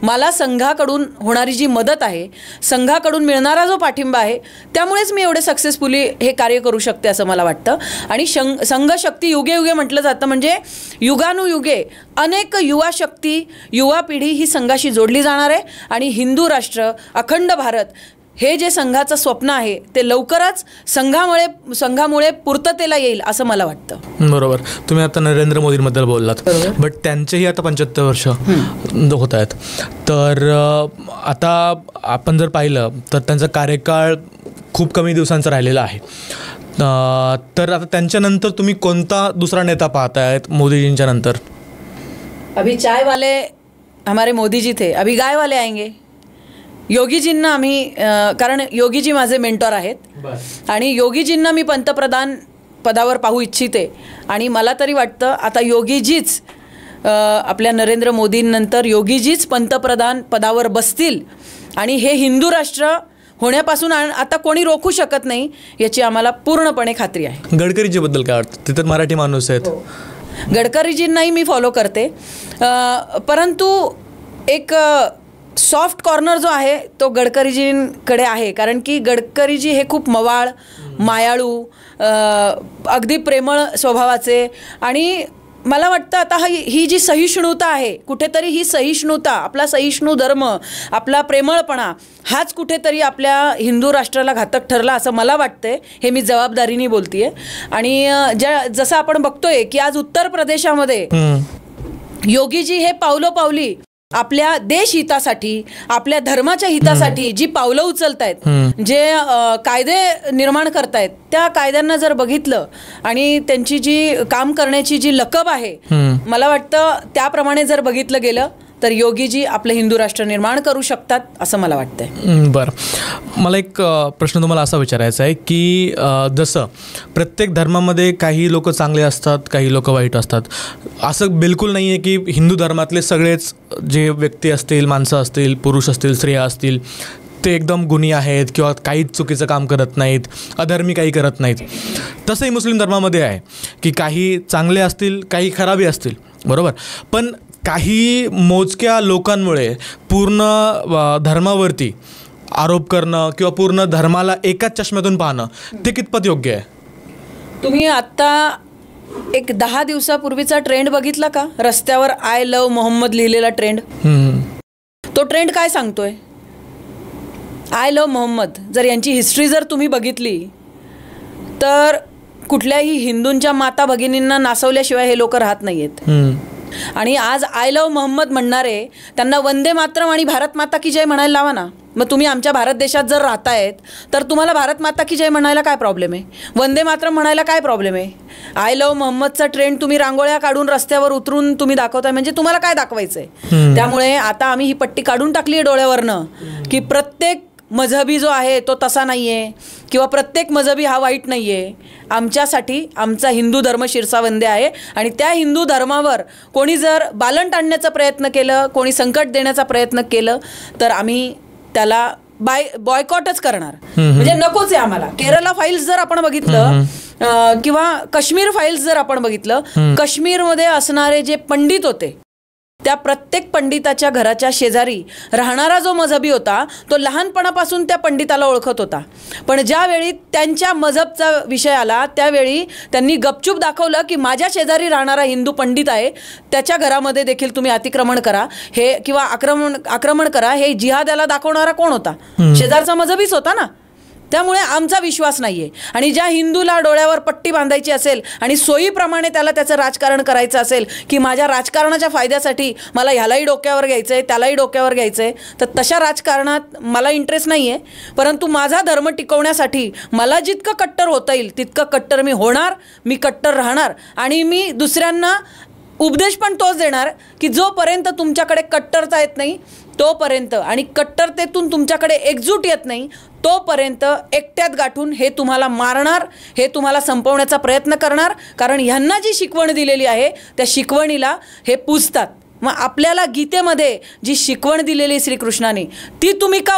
मला संघाकडून होणारी जी मदत आहे, संघाकडून मिळणारा जो पाठिंबा आहे, त्यामुळेच मी एवढे सक्सेसफुली हे कार्य करू शकते असं मला वाटतं. आणि संघ शक्ती युगे युगे म्हटलं जातं. म्हणजे युगानुयुगे अनेक युवा शक्ती, युवा पिढी ही संघाशी जोडली जाणार आहे. आणि हिंदू राष्ट्र, अखंड भारत हे जे संघाचं स्वप्न आहे ते लवकरच संघामुळे पूर्ततेला येईल असं मला वाटतं. बरोबर. तुम्ही आता नरेंद्र मोदींबद्दल बोललात, बट त्यांचेही आता 75 वर्ष होत आहेत. तर आता आपण जर पाहिलं तर त्यांचा कार्यकाळ खूप कमी दिवसांचा राहिलेला आहे. तर आता त्यांच्यानंतर तुम्ही कोणता दुसरा नेता पाहतायत मोदीजींच्या नंतर? अभी चाय वाले हमारे मोदी जी थे, अभी गाय वाले आएंगे. योगीजींना आम्ही कारण योगीजी माझे मेंटॉर आहेत आणि योगीजींना मी पंतप्रधान पदावर पाहू इच्छिते. आणि मला तरी वाटतं आता योगीजीच आपल्या नरेंद्र मोदींनंतर योगीजीच पंतप्रधान पदावर बसतील आणि हे हिंदू राष्ट्र होण्यापासून आता कोणी रोखू शकत नाही याची आम्हाला पूर्णपणे खात्री आहे. गडकरीजीबद्दल काय वाटतं? ते तर मराठी माणूस आहेत. गडकरीजींनाही मी फॉलो करते, परंतु एक सॉफ्ट कॉर्नर जो आहे तो गडकरीजींकडे आहे. कारण की गडकरीजी हे खूप मवाळ, मायाळू, अगदी प्रेमळ स्वभावाचे. आणि मला वाटतं आता ही जी सहिष्णुता आहे, कुठेतरी ही सहिष्णुता, आपला सहिष्णू धर्म, आपला प्रेमळपणा हाच कुठेतरी आपल्या हिंदू राष्ट्राला घातक ठरला असं मला वाटतंय. हे मी जबाबदारीने बोलतेय. आणि जसं आपण बघतोय की आज उत्तर प्रदेशामध्ये योगीजी हे पावलोपावली आपल्या देश हितासाठी, आपल्या धर्माच्या हितासाठी जी पावलं उचलत आहेत, जे कायदे निर्माण करतायत, त्या कायद्यांना जर बघितलं आणि त्यांची जी काम करण्याची जी लकब आहे, मला वाटतं त्याप्रमाणे जर बघितलं गेलं तर योगीजी आपलं हिंदू राष्ट्र निर्माण करू शकतात असं मला वाटतंय. बरं, मला एक प्रश्न तुम्हाला असा विचारायचा आहे की जसं प्रत्येक धर्मामध्ये काही लोक चांगले असतात, काही लोक वाईट असतात. असं बिलकुल नाही आहे की हिंदू धर्मातले सगळेच जे व्यक्ती असतील, माणसं असतील, पुरुष असतील, स्त्रिया असतील, ते एकदम गुणी आहेत किंवा काहीच चुकीचं काम करत नाहीत, अधर्मी काही करत नाहीत. तसंही मुस्लिम धर्मामध्ये आहे की काही चांगले असतील, काही खराबी असतील, बरोबर. पण काही मोजक्या लोकांमुळे पूर्ण धर्मावरती आरोप करणं किंवा पूर्ण धर्माला एकाच चष्म्यातून पाहणं ते कितपत योग्य आहे? तुम्ही आत्ता एक 10 दिवसापूर्वीचा ट्रेंड बघितला का? रस्त्यावर आय लव्ह मोहम्मद लिहिलेला ट्रेंड. तो ट्रेंड काय सांगतोय? I love Mohammad. जर यांची हिस्ट्री जर तुम्ही बघितली तर कुठल्याही हिंदूंच्या माता भगिनींना नासवल्याशिवाय हे लोक राहत नाहीयेत. आणि आज आय लव्ह मोहम्मद म्हणणारे त्यांना वंदे मातरम आणि भारत माता की जय म्हणायला लावा ना. मग तुम्ही आमच्या भारत देशात जर राहतायत तर तुम्हाला भारत माता की जय म्हणायला काय प्रॉब्लेम आहे? वंदे मातरम म्हणायला काय प्रॉब्लेम आहे? आय लव्ह मोहम्मदचा ट्रेंड तुम्ही रांगोळ्या काढून रस्त्यावर उतरून तुम्ही दाखवताय, म्हणजे तुम्हाला काय दाखवायचंय? त्यामुळे आता आम्ही ही पट्टी काढून टाकली आहे डोळ्यावरनं की प्रत्येक मजहबी जो आहे तो तसा नाही आहे किंवा प्रत्येक मजहबी हा वाईट नाही आहे. आमच्यासाठी आमचा हिंदू धर्म शिरसावंदे आहे. आणि त्या हिंदू धर्मावर कोणी जर बालन टाळण्याचा प्रयत्न केलं, कोणी संकट देण्याचा प्रयत्न केलं तर आम्ही त्याला बॉयकॉटच करणार, म्हणजे नकोच आहे आम्हाला. केरला फाईल्स जर आपण बघितलं किंवा काश्मीर फाईल्स जर आपण बघितलं, काश्मीरमध्ये असणारे जे पंडित होते त्या प्रत्येक पंडिताच्या घराच्या शेजारी राहणारा जो मजहबी होता तो लहानपणापासून त्या पंडिताला ओळखत होता. पण ज्यावेळी त्यांच्या मजहबचा विषय आला त्यावेळी त्यांनी गपचूप दाखवलं की माझ्या शेजारी राहणारा हिंदू पंडित आहे, त्याच्या घरामध्ये देखील तुम्ही अतिक्रमण करा हे किंवा आक्रमण करा. हे जिहाद्याला दाखवणारा कोण होता? शेजारचा मजहबीच होता ना. त्यामुळे आमचा विश्वास नाही आहे. आणि ज्या हिंदूला डोळ्यावर पट्टी बांधायची असेल आणि सोयीप्रमाणे त्याला त्याचं राजकारण करायचं असेल की माझ्या राजकारणाच्या फायद्यासाठी मला ह्यालाही डोक्यावर घ्यायचं आहे त्यालाही डोक्यावर घ्यायचं आहे, तर तशा राजकारणात मला इंटरेस्ट नाही आहे. परंतु माझा धर्म टिकवण्यासाठी मला जितकं कट्टर होता येईल तितकं कट्टर मी होणार, मी कट्टर राहणार. आणि मी दुसऱ्यांना उपदेश पण तोच देणार की जोपर्यंत तुमच्याकडे कट्टरता येत नाही तोपर्यंत आणि कट्टरतेतून तुमच्याकडे एकजूट येत नाही तोपर्यंत एकट्यात गाठून हे तुम्हाला मारणार, हे तुम्हाला संपवण्याचा प्रयत्न करणार. कारण ह्यांना जी शिकवण दिलेली आहे त्या शिकवणीला हे पूजतात. मग आपल्याला गीतेमध्ये जी शिकवण दिलेली श्रीकृष्णाने ती तुम्ही का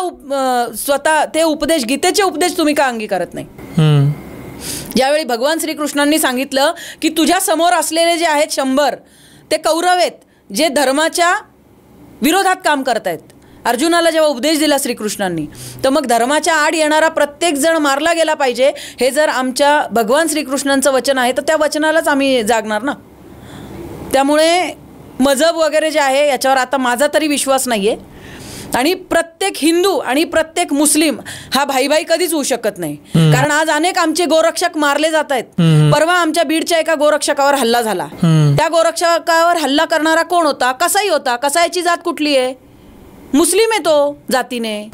स्वतः ते उपदेश, गीतेचे उपदेश तुम्ही का अंगीकारत नाही? ज्यावेळी भगवान श्रीकृष्णांनी सांगितलं की तुझ्या समोर असलेले जे आहेत 100 ते कौरव आहेत जे धर्माच्या विरोधात काम करतायत, अर्जुनाला जेव्हा उपदेश दिला श्रीकृष्णांनी, तर मग धर्माच्या आड येणारा प्रत्येक जण मारला गेला पाहिजे हे जर आमच्या भगवान श्रीकृष्णांचं वचन आहे तर त्या वचनालाच आम्ही जागणार ना. त्यामुळे मजहब वगैरे जे आहे याच्यावर आता माझा तरी विश्वास नाही आहे. आणि प्रत्येक हिंदू आणि प्रत्येक मुस्लिम हा भाई कधीच होऊ शकत नाही. कारण आज अनेक आमचे गोरक्षक मारले जात आहेत. परवा आमच्या बीडच्या एका गोरक्षकावर हल्ला झाला. त्या गोरक्षकावर हल्ला करणारा कोण होता? कसाई होता. कसाईची जात कुठली आहे? मुस्लिम आहे तो जातीने.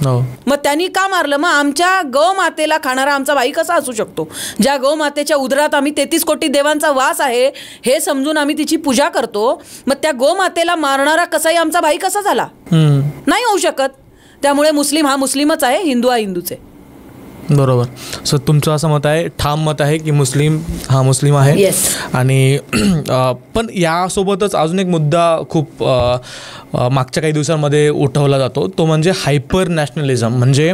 मग त्यांनी का मारलं? मग आमच्या गौमातेला खाणारा आमचा भाई कसा असू शकतो? ज्या गौमातेच्या उदरात आम्ही 33 कोटी देवांचा वास आहे हे समजून आम्ही तिची पूजा करतो, मग त्या गौमातेला मारणारा कसाई आमचा भाई कसा झाला? नाही होऊ शकत. त्यामुळे मुस्लिम हा मुस्लिमच आहे, हिंदू हा हिंदूच आहे. बरोबर. सो तुमचं असं मत आहे, ठाम मत आहे की मुस्लिम हा मुस्लिम आहे. Yes. आणि पण यासोबतच अजून एक मुद्दा खूप मागच्या काही दिवसांमध्ये उठवला जातो, तो म्हणजे हायपर नॅशनलिझम. म्हणजे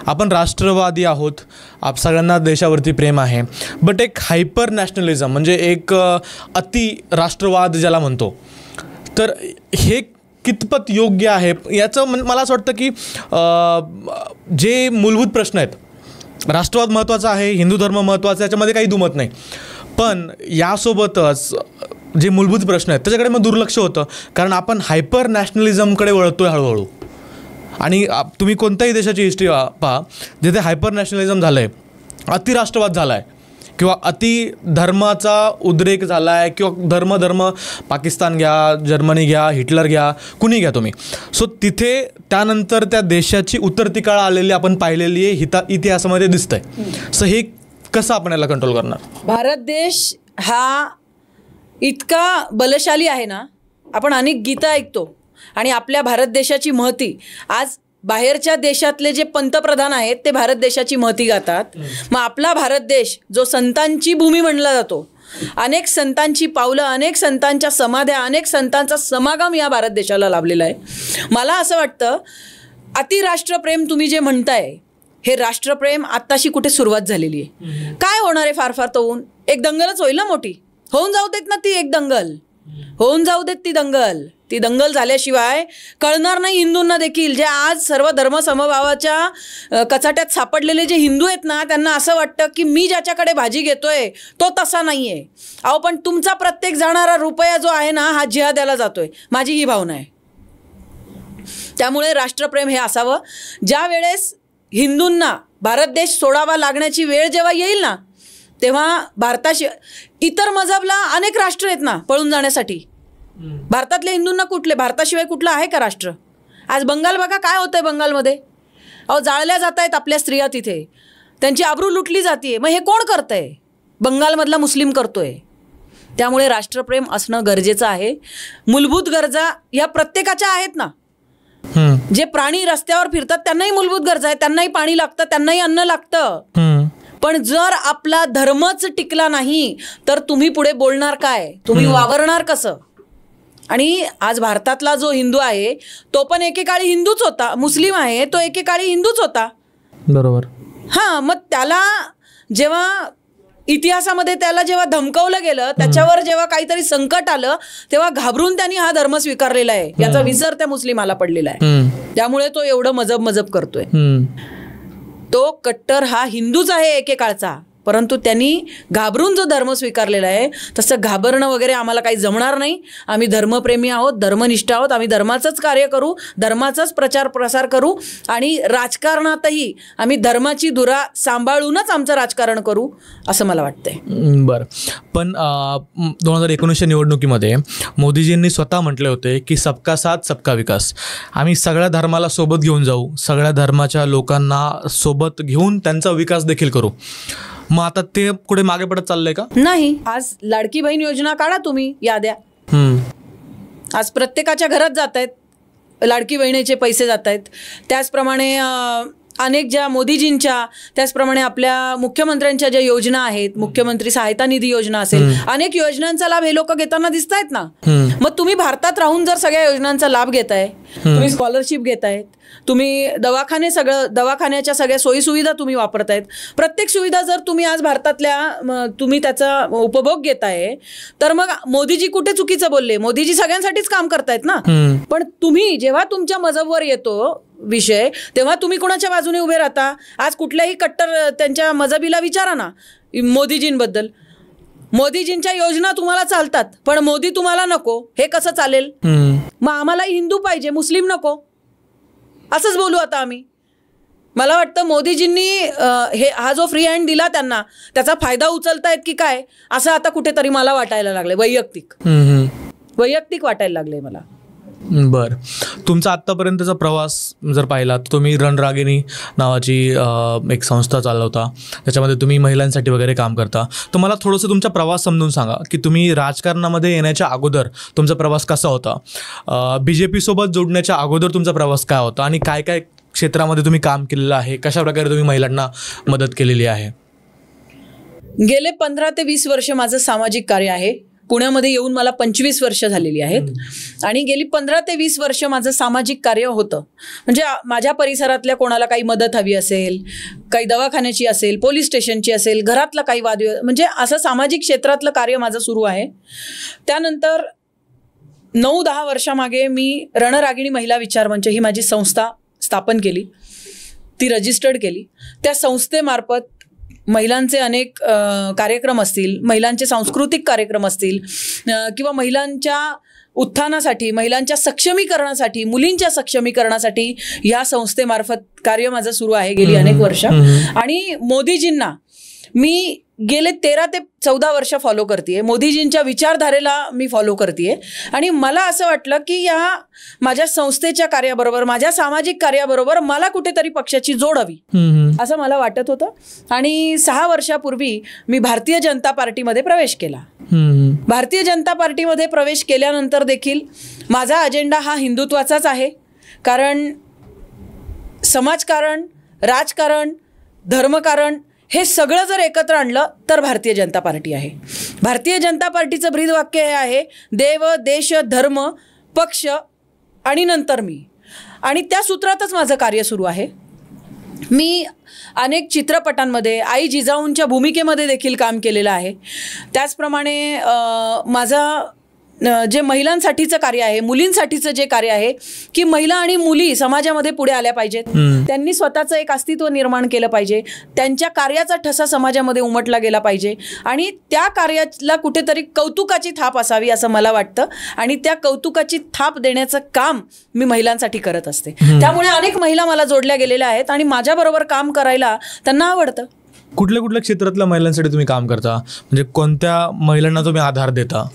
आपण राष्ट्रवादी आहोत, आप सगळ्यांना देशावरती प्रेम आहे, बट एक हायपर नॅशनलिझम म्हणजे एक अति राष्ट्रवाद ज्याला म्हणतो, तर हे कितपत योग्य आहे? याचं मला असं वाटतं की जे मूलभूत प्रश्न आहेत, राष्ट्रवाद महत्त्वाचा आहे, हिंदू धर्म महत्त्वाचा आहे, याच्यामध्ये काही दुमत नाही. पण यासोबतच जे मूलभूत प्रश्न आहेत त्याच्याकडे मग दुर्लक्ष होतं, कारण आपण हायपर नॅशनलिझमकडे वळतोय हळूहळू. आणि तुम्ही कोणत्याही देशाची हिस्ट्री पहा जिथे हायपर नॅशनलिझम झालं आहे, अतिराष्ट्रवाद झाला आहे किंवा अति धर्माचा उद्रेक झाला आहे किंवा धर्म पाकिस्तान घ्या, जर्मनी घ्या, हिटलर घ्या, कुणी घ्या तुम्ही. सो तिथे त्यानंतर त्या देशाची उतरती काळ आलेली आपण पाहिलेली आहे, इतिहासामध्ये दिसतंय. सो हे कसं आपण याला कंट्रोल करणार? भारत देश हा इतका बलशाली आहे ना, आपण अनेक गीतं ऐकतो आणि आपल्या भारत देशाची महती आज बाहेरच्या देशातले जे पंतप्रधान आहेत ते भारत देशाची महती गातात. मग आपला भारत देश जो संतांची भूमी म्हणला जातो, अनेक संतांची पावलं, अनेक संतांच्या समाध्या, अनेक संतांचा समागम या भारत देशाला लाभलेला आहे. मला असं वाटतं अतिराष्ट्रप्रेम तुम्ही जे म्हणताय हे राष्ट्रप्रेम आत्ताशी कुठे सुरुवात झालेली आहे. काय होणार आहे? फार तर होऊन एक दंगलच होईल ना मोठी. होऊन जाऊ देत ना ती एक दंगल, होऊन जाऊ देत ती दंगल. ती दंगल झाल्याशिवाय कळणार नाही हिंदूंना देखील, जे आज सर्व धर्म समभावाच्या कचाट्यात सापडलेले जे हिंदू आहेत ना, त्यांना असं वाटतं की मी ज्याच्याकडे भाजी घेतोय तो तसा नाही आहे. अहो पण तुमचा प्रत्येक जाणारा रुपया जो आहे ना हा जिहाद्याला जातोय, माझी ही भावना आहे. त्यामुळे राष्ट्रप्रेम हे असावं. ज्या वेळेस हिंदूंना भारत देश सोडावा लागण्याची वेळ जेव्हा येईल ना, तेव्हा भारताशिवाय इतर मजहबला अनेक राष्ट्र आहेत ना पळून जाण्यासाठी. भारतातल्या हिंदूंना कुठले, भारताशिवाय कुठलं आहे का राष्ट्र? आज बंगाल बघा काय होतंय बंगालमध्ये. अहो जाळल्या जात आहेत आपल्या स्त्रिया तिथे, त्यांची आबरू लुटली जाते. मग हे कोण करतंय? बंगालमधला मुस्लिम करतोय. त्यामुळे राष्ट्रप्रेम असणं गरजेचं आहे. मूलभूत गरजा या प्रत्येकाच्या आहेत ना. जे प्राणी रस्त्यावर फिरतात त्यांनाही मूलभूत गरजा आहेत, त्यांनाही पाणी लागतं, त्यांनाही अन्न लागतं. पण जर आपला धर्मच टिकला नाही तर तुम्ही पुढे बोलणार काय? तुम्ही वावरणार कसं? आणि आज भारतातला जो हिंदू आहे तो पण एकेकाळी हिंदूच होता, मुस्लिम आहे तो एकेकाळी हिंदूच होता. बरोबर. हां, मग त्याला जेव्हा इतिहासामध्ये त्याला जेव्हा धमकवलं गेलं, त्याच्यावर जेव्हा काहीतरी संकट आलं, तेव्हा घाबरून त्यांनी हा धर्म स्वीकारलेला आहे. याचा विसर त्या मुस्लिमाला पडलेला आहे. त्यामुळे तो एवढं मजब करतोय. तो कट्टर हा हिंदूच आहे एकेकाळचा, परंतु त्यांनी घाबरून जो धर्म स्वीकारलेला आहे, तसं घाबरणं वगैरे आम्हाला काही जमणार नाही. आम्ही धर्मप्रेमी आहोत, धर्मनिष्ठ आहोत. आम्ही धर्माचंच कार्य करू, धर्माचाच प्रचार प्रसार करू आणि राजकारणातही आम्ही धर्माची धुरा सांभाळूनच आमचं राजकारण करू, असं मला वाटतंय. बरं, पण 2019च्या निवडणुकीमध्ये मोदीजींनी स्वतः म्हटले होते की सबका साथ सबका विकास. आम्ही सगळ्या धर्माला सोबत घेऊन जाऊ, सगळ्या धर्माच्या लोकांना सोबत घेऊन त्यांचा विकास देखील करू. मग आता ते कुठे मागे पडत चाललंय का? नाही. आज लाडकी बहीण योजना काढा तुम्ही याद्या. आज प्रत्येकाच्या घरात जात आहेत, लाडकी बहिणीचे पैसे जात आहेत. त्याचप्रमाणे अनेक ज्या मोदीजींच्या, त्याचप्रमाणे आपल्या मुख्यमंत्र्यांच्या ज्या योजना आहेत, मुख्यमंत्री सहायता निधी योजना असेल, अनेक योजनांचा लाभ हे लोक घेताना दिसत आहेत ना. मग तुम्ही भारतात राहून जर सगळ्या योजनांचा लाभ घेताय, तुम्ही स्कॉलरशिप घेतायत, तुम्ही दवाखान्याच्या सगळ्या सोयीसुविधा तुम्ही वापरतायत, प्रत्येक सुविधा जर तुम्ही आज भारतातल्या तुम्ही त्याचा उपभोग घेताय, तर मग मोदीजी कुठे चुकीचं बोलले? मोदीजी सगळ्यांसाठीच काम करतायत ना. पण तुम्ही जेव्हा तुमच्या मजबवर येतो विषय, तेव्हा तुम्ही कोणाच्या बाजूने उभे राहता? आज कुठल्याही कट्टर त्यांच्या मजबीला विचारा ना मोदीजींबद्दल. मोदीजींच्या योजना तुम्हाला चालतात, पण मोदी तुम्हाला नको, हे कसं चालेल? मग आम्हाला हिंदू पाहिजे, मुस्लिम नको, असंच बोलू आता आम्ही. मला वाटतं मोदीजींनी हा जो फ्री हँड दिला त्यांना, त्याचा फायदा उचलतायत की काय, असं आता कुठेतरी मला वाटायला लागले, वैयक्तिक वाटायला लागले मला. बरं, तुमचा आत्तापर्यंतचा प्रवास जर पाहिला तर तुम्ही रणरागिणी नावाची एक संस्था चालवता, त्याच्यामध्ये तुम्ही महिलांसाठी वगैरे काम करता. तर मला थोडंसं तुमचा प्रवास समजून सांगा की तुम्ही राजकारणामध्ये येण्याच्या अगोदर तुमचा प्रवास कसा होता, BJP सोबत जोडण्याच्या अगोदर तुमचा प्रवास काय होता, आणि काय काय क्षेत्रामध्ये तुम्ही काम केलेलं आहे, कशा प्रकारे तुम्ही महिलांना मदत केलेली आहे? गेले 15 ते 20 वर्ष माझं सामाजिक कार्य आहे. पुण्यामध्ये येऊन मला 25 वर्ष झालेली आहेत आणि गेली 15 ते 20 वर्ष माझं सामाजिक कार्य होतं. म्हणजे माझ्या परिसरातल्या कोणाला काही मदत हवी असेल, काही दवाखान्याची असेल, पोलीस स्टेशनची असेल, घरातला काही वादविवाद, म्हणजे असं सामाजिक क्षेत्रातलं कार्य माझं सुरू आहे. त्यानंतर 9-10 वर्षामागे मी रणरागिणी महिला विचार मंच ही माझी संस्था स्थापन केली, ती रजिस्टर्ड केली. त्या संस्थेमार्फत महिलांचे अनेक कार्यक्रम असतील, महिलांचे सांस्कृतिक कार्यक्रम असतील, किंवा महिलांच्या उत्थानासाठी, महिलांच्या सक्षमीकरणासाठी, मुलींच्या सक्षमीकरणासाठी या संस्थेमार्फत कार्य माझं सुरू आहे गेली अनेक वर्ष. आणि मोदीजींना मी गेले 13 ते 14 वर्ष फॉलो करते. मोदीजींच्या विचारधारेला मी फॉलो करते आणि मला असं वाटलं की या माझ्या संस्थेच्या कार्याबरोबर, माझ्या सामाजिक कार्याबरोबर मला कुठेतरी पक्षाची जोड हवी असं मला वाटत होतं. आणि 6 वर्षापूर्वी मी भारतीय जनता पार्टीमध्ये प्रवेश केला. भारतीय जनता पार्टीमध्ये प्रवेश केल्यानंतर देखील माझा अजेंडा हा हिंदुत्वाचाच आहे. कारण समाजकारण, राजकारण, धर्मकारण हे सगळं जर एकत्र आणलं तर भारतीय जनता पार्टी आहे. भारतीय जनता पार्टीचं ब्रीदवाक्य हे आहे, देव, देश, धर्म, पक्ष आणि नंतर मी. आणि त्या सूत्रातच माझं कार्य सुरू आहे. मी अनेक चित्रपटांमध्ये आई जिजाऊंच्या भूमिकेमध्ये देखील काम केलेलं आहे. त्याचप्रमाणे माझा जे महिलांसाठीचं कार्य आहे, मुलींसाठीचं जे कार्य आहे की महिला आणि मुली समाजामध्ये पुढे आल्या पाहिजेत, त्यांनी स्वतःचं एक अस्तित्व निर्माण केलं पाहिजे, त्यांच्या कार्याचा ठसा समाजामध्ये उमटला गेला पाहिजे आणि त्या कार्याला कुठेतरी कौतुकाची थाप असावी असं मला वाटतं. आणि त्या कौतुकाची थाप देण्याचं काम मी महिलांसाठी करत असते. त्यामुळे अनेक महिला मला जोडल्या गेलेल्या आहेत आणि माझ्याबरोबर काम करायला त्यांना आवडतं. कुठल्या कुठल्या क्षेत्रातल्या महिलांसाठी तुम्ही काम करता, म्हणजे कोणत्या महिलांना तुम्ही आधार देता?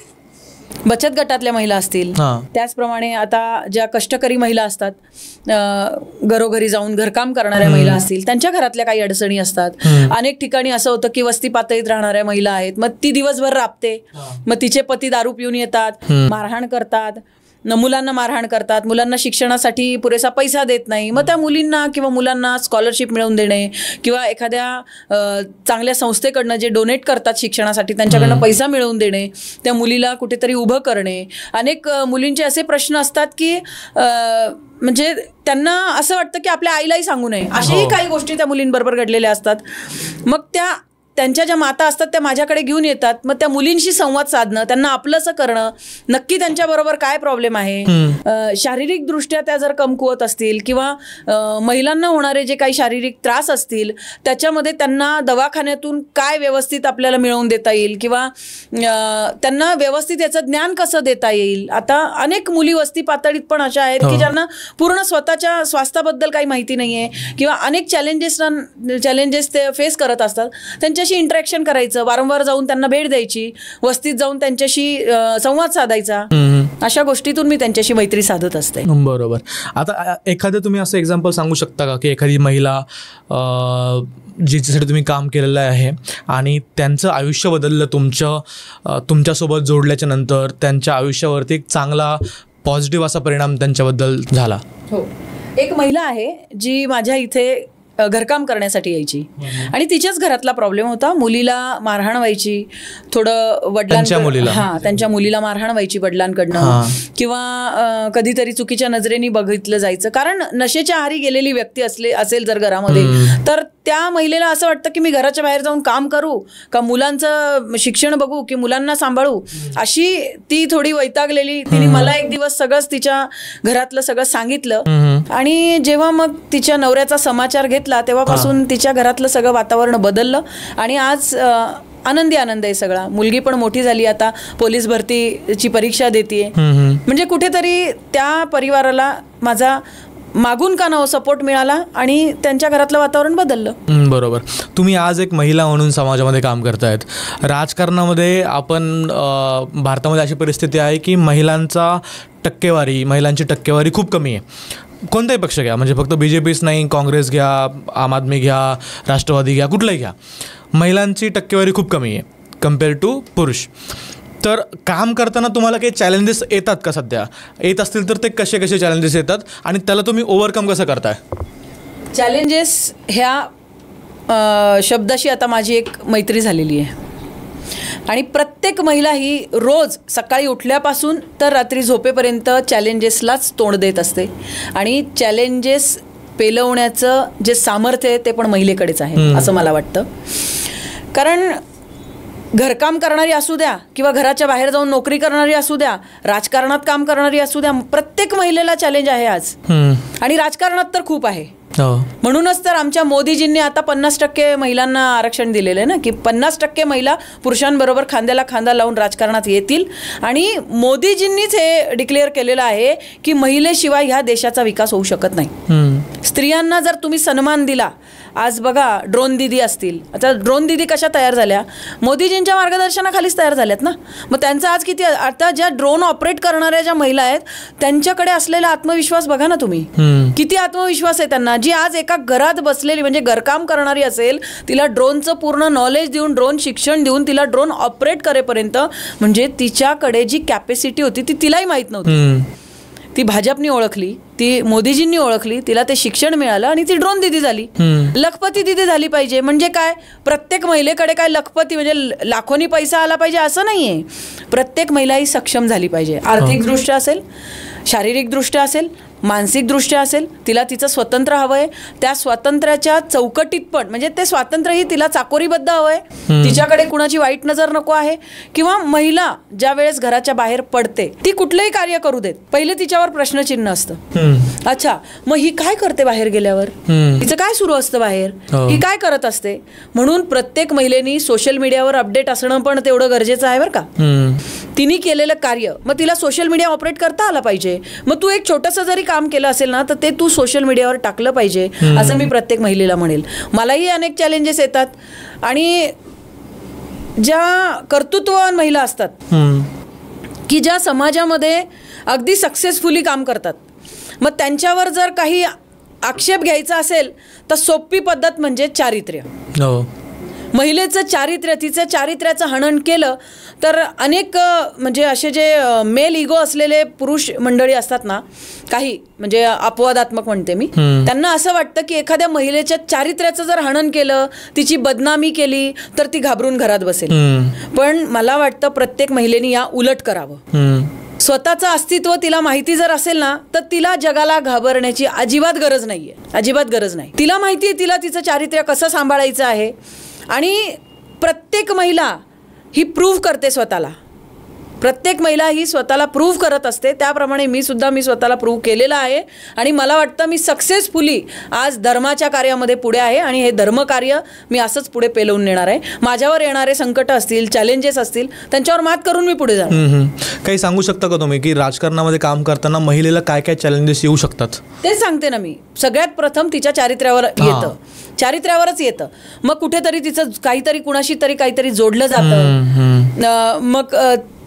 बचत गटातल्या महिला असतील, त्याचप्रमाणे आता ज्या कष्टकरी महिला असतात, घरोघरी जाऊन घरकाम करणाऱ्या महिला असतील, त्यांच्या घरातल्या काही अडचणी असतात. अनेक ठिकाणी असं होतं की वस्ती पातळीत राहणाऱ्या महिला आहेत, मग ती दिवसभर राबते, मग तिचे पती दारू पिऊन येतात, मारहाण करतात, मुलांना मारहाण करतात, मुलांना शिक्षणासाठी पुरेसा पैसा देत नाही, मग त्या मुलींना किंवा मुलांना स्कॉलरशिप मिळवून देणे किंवा एखाद्या चांगल्या संस्थेकडनं जे डोनेट करतात शिक्षणासाठी त्यांच्याकडनं पैसा मिळवून देणे, त्या मुलीला कुठेतरी उभं करणे. अनेक मुलींचे असे प्रश्न असतात की म्हणजे त्यांना असं वाटतं की आपल्या आईलाही सांगू नये, अशाही काही गोष्टी त्या मुलींबरोबर घडलेल्या असतात. मग त्यांच्या ज्या माता असतात त्या माझ्याकडे घेऊन येतात. मग त्या मुलींशी संवाद साधणं, त्यांना आपलंसं करणं, नक्की त्यांच्याबरोबर काय प्रॉब्लेम आहे, शारीरिकदृष्ट्या त्या जर कमकुवत असतील किंवा महिलांना होणारे जे काही शारीरिक त्रास असतील त्याच्यामध्ये त्यांना दवाखान्यातून काय व्यवस्थित आपल्याला मिळवून देता येईल किंवा त्यांना व्यवस्थित याचं ज्ञान कसं देता येईल. आता अनेक मुली वस्ती पातळीत पण अशा आहेत की ज्यांना पूर्ण स्वतःच्या स्वास्थ्याबद्दल काही माहिती नाही आहे किंवा अनेक चॅलेंजेस ते फेस करत असतात. त्यांच्या इंटरॅक्शन करायचं, वारंवार जाऊन त्यांना भेट द्यायची, वस्तीत जाऊन त्यांच्याशी संवाद साधायचा, अशा गोष्टीतून मी त्यांच्याशी मैत्री साधत असते. बरोबर. आता एखादं तुम्ही असं एक्झाम्पल सांगू शकता का की एखादी महिला जिच्यासाठी तुम्ही काम केलेलं आहे आणि त्यांचं आयुष्य बदललं तुमच्यासोबत जोडल्याच्या नंतर, त्यांच्या आयुष्यावरती एक चांगला पॉझिटिव्ह असा परिणाम त्यांच्याबद्दल झाला? हो, एक महिला आहे जी माझ्या इथे घरकाम करण्यासाठी यायची आणि तिच्याच घरातला प्रॉब्लेम होता. मुलीला मारहाण व्हायची, थोडं त्यांच्या मुलीला मारहाण व्हायची वडिलांकडनं किंवा कधीतरी चुकीच्या नजरेने बघितलं जायचं. कारण नशेच्या आहारी गेलेली व्यक्ती असेल जर घरामध्ये, तर त्या महिलेला असं वाटतं की मी घराच्या बाहेर जाऊन काम करू का, मुलांचं शिक्षण बघू की मुलांना सांभाळू, अशी ती थोडी वैतागलेली. तिने मला एक दिवस सगळंच तिच्या घरातलं सगळं सांगितलं आणि जेव्हा मग तिच्या नवऱ्याचा समाचार घेतला तेव्हापासून तिच्या घरातलं सगळं वातावरण बदललं आणि आज आनंद आहे सगळा. मुलगी पण मोठी झाली, आता पोलीस भरतीची परीक्षा देतीये. म्हणजे कुठेतरी त्या परिवाराला माझा मागून का नाव सपोर्ट मिळाला आणि त्यांच्या घरातलं वातावरण बदललं. बरोबर. तुम्ही आज एक महिला म्हणून समाजामध्ये काम करतायत. राजकारणामध्ये आपण भारतामध्ये अशी परिस्थिती आहे की महिलांची टक्केवारी खूप कमी आहे. कोणताही पक्ष घ्या, म्हणजे फक्त BJPच नाही, काँग्रेस घ्या, आम आदमी घ्या, राष्ट्रवादी घ्या, कुठलाही घ्या, महिलांची टक्केवारी खूप कमी आहे कम्पेअर टू पुरुष. तर काम करताना तुम्हाला काही चॅलेंजेस येतात का? सध्या येत असतील तर ते कसे चॅलेंजेस येतात आणि त्याला तुम्ही ओव्हरकम कसं करताय? चॅलेंजेस ह्या शब्दाशी आता माझी एक मैत्री झालेली आहे आणि प्रत्येक महिला ही रोज सकाळी उठल्यापासून तर रात्री झोपेपर्यंत चॅलेंजेसलाच तोंड देत असते आणि चॅलेंजेस पेलवण्याचं जे सामर्थ्य आहे ते पण महिलेकडेच आहे असं मला वाटतं. कारण घरकाम करणारी असू द्या किंवा घराच्या बाहेर जाऊन नोकरी करणारी असू द्या, राजकारणात काम करणारी असू द्या, प्रत्येक महिलेला चॅलेंज आहे आज आणि राजकारणात तर खूप आहे. म्हणूनच तर आमच्या मोदीजींनी आता 50% महिलांना आरक्षण दिलेलं आहे ना, की 50% महिला पुरुषांबरोबर खांद्याला खांदा लावून राजकारणात येतील आणि मोदीजींनीच हे डिक्लेअर केलेलं आहे की महिलेशिवाय ह्या देशाचा विकास होऊ शकत नाही. स्त्रियांना जर तुम्ही सन्मान दिला, आज बघा ड्रोन दीदी असतील, आता ड्रोन दीदी कशा तयार झाल्या? मोदीजींच्या मार्गदर्शनाखालीच तयार झाल्यात ना. मग त्यांचा आज किती, आता ज्या ड्रोन ऑपरेट करणाऱ्या ज्या महिला आहेत त्यांच्याकडे असलेला आत्मविश्वास बघा ना तुम्ही, किती आत्मविश्वास आहे त्यांना. जी आज एका घरात बसलेली म्हणजे घरकाम करणारी असेल, तिला ड्रोनचं पूर्ण नॉलेज देऊन, ड्रोन शिक्षण देऊन तिला ड्रोन ऑपरेट करेपर्यंत, म्हणजे तिच्याकडे जी कॅपॅसिटी होती ती तिलाही माहीत नव्हती. ती भाजपनी ओळखली, ती मोदीजींनी ओळखली, तिला ते शिक्षण मिळालं आणि ती ड्रोन दिदी झाली. लखपती दिदी झाली पाहिजे म्हणजे काय? प्रत्येक महिलेकडे काय लखपती म्हणजे लाखोनी पैसा आला पाहिजे असं नाहीये. प्रत्येक महिला ही सक्षम झाली पाहिजे. आर्थिकदृष्ट्या असेल, शारीरिकदृष्ट्या असेल, मानसिकदृष्ट्या असेल, तिला तिचं स्वतंत्र हवं आहे. त्या स्वातंत्र्याच्या चौकटीत पण म्हणजे ते स्वातंत्र्यही तिला चाकोरीबद्ध हवं आहे. तिच्याकडे कुणाची वाईट नजर नको आहे. किंवा महिला ज्या वेळेस घराच्या बाहेर पडते, ती कुठलंही कार्य करू देत, पहिले तिच्यावर प्रश्नचिन्ह असतं. अच्छा, मग ही काय करते बाहेर गेल्यावर? तिचं काय सुरू असतं बाहेर? ही काय करत असते? म्हणून प्रत्येक महिलेनी सोशल मीडियावर अपडेट असणं पण तेवढं गरजेचं आहे बरं का. तिने केलेलं कार्य मग तिला सोशल मीडिया ऑपरेट करता आला पाहिजे. मग तू एक छोटंसं जरी काम केलं असेल ना तर ते तू सोशल मीडियावर टाकलं पाहिजे असं मी प्रत्येक महिलेला म्हणेल. मलाही अनेक चॅलेंजेस येतात आणि ज्या कर्तृत्ववान महिला असतात की ज्या समाजामध्ये अगदी सक्सेसफुली काम करतात, मग त्यांच्यावर जर काही आक्षेप घ्यायचा असेल तर सोपी पद्धत म्हणजे चारित्र्य. महिलेचं चारित्र्य, तिचं चारित्र्याचं हनन केलं तर अनेक म्हणजे असे जे मेल इगो असलेले पुरुष मंडळी असतात ना, काही म्हणजे अपवादात्मक म्हणते मी, त्यांना असं वाटतं की एखाद्या महिलेच्या चारित्र्याचं जर हनन केलं, तिची बदनामी केली तर ती घाबरून घरात बसेल. पण मला वाटतं प्रत्येक महिलेने या उलट करावं. स्वतःचं अस्तित्व तिला माहिती जर असेल ना, तर तिला जगाला घाबरण्याची अजिबात गरज नाहीये, अजिबात गरज नाही. तिला माहिती आहे तिला तिचं चारित्र्य कसं सांभाळायचं आहे. आणि प्रत्येक महिला ही प्रूव्ह करते स्वतःला, प्रत्येक महिला ही स्वतःला प्रूव्ह करत असते. त्याप्रमाणे मी स्वतःला प्रूव्ह केलेलं आहे. आणि मला वाटतं मी सक्सेसफुली आज धर्माच्या कार्यामध्ये पुढे आहे. आणि हे धर्मकार्य मी असंच पुढे पेलवून नेणार आहे. माझ्यावर येणारे संकट असतील, चॅलेंजेस असतील, त्यांच्यावर मात करून मी पुढे जाणार. काही सांगू शकता का तुम्ही की राजकारणामध्ये काम करताना महिलेला काय काय चॅलेंजेस येऊ शकतात? तेच सांगते ना मी. सगळ्यात प्रथम तिच्या चारित्र्यावर येतं, चारित्र्यावरच येतं. मग कुठेतरी तिचं काहीतरी कुणाशी तरी काहीतरी जोडलं जातं. मग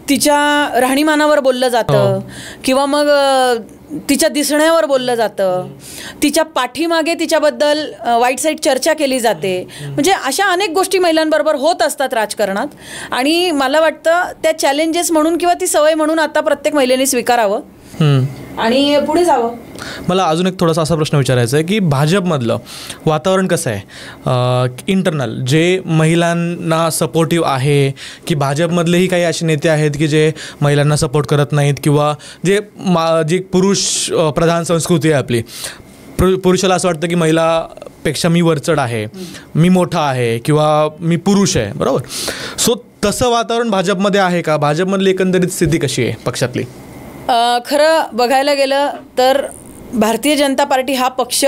तिच्या राहणीमानावर बोललं जातं, किंवा मग तिच्या दिसण्यावर बोललं जातं, तिच्या पाठीमागे तिच्याबद्दल वाईट साईट चर्चा केली जाते. म्हणजे अशा अनेक गोष्टी महिलांबरोबर होत असतात राजकारणात. आणि मला वाटतं त्या चॅलेंजेस म्हणून किंवा ती सवय म्हणून आता प्रत्येक महिलेने स्वीकारावं आणि पुढे जावं. मला अजून एक थोडासा असा प्रश्न विचारायचा आहे की भाजपमधलं वातावरण कसं आहे इंटरनल, जे महिलांना सपोर्टिव्ह आहे, की भाजपमधलेही काही असे नेते आहेत की जे महिलांना सपोर्ट करत नाहीत, किंवा जी पुरुष प्रधान संस्कृती आहे आपली, पुरुषाला असं वाटतं की महिलापेक्षा मी वरचढ आहे, मी मोठा आहे, किंवा मी पुरुष आहे, बरोबर? सो तसं वातावरण भाजपमध्ये आहे का? भाजपमधली एकंदरीत स्थिती कशी आहे पक्षातली? खरं बघायला गेलं तर भारतीय जनता पार्टी हा पक्ष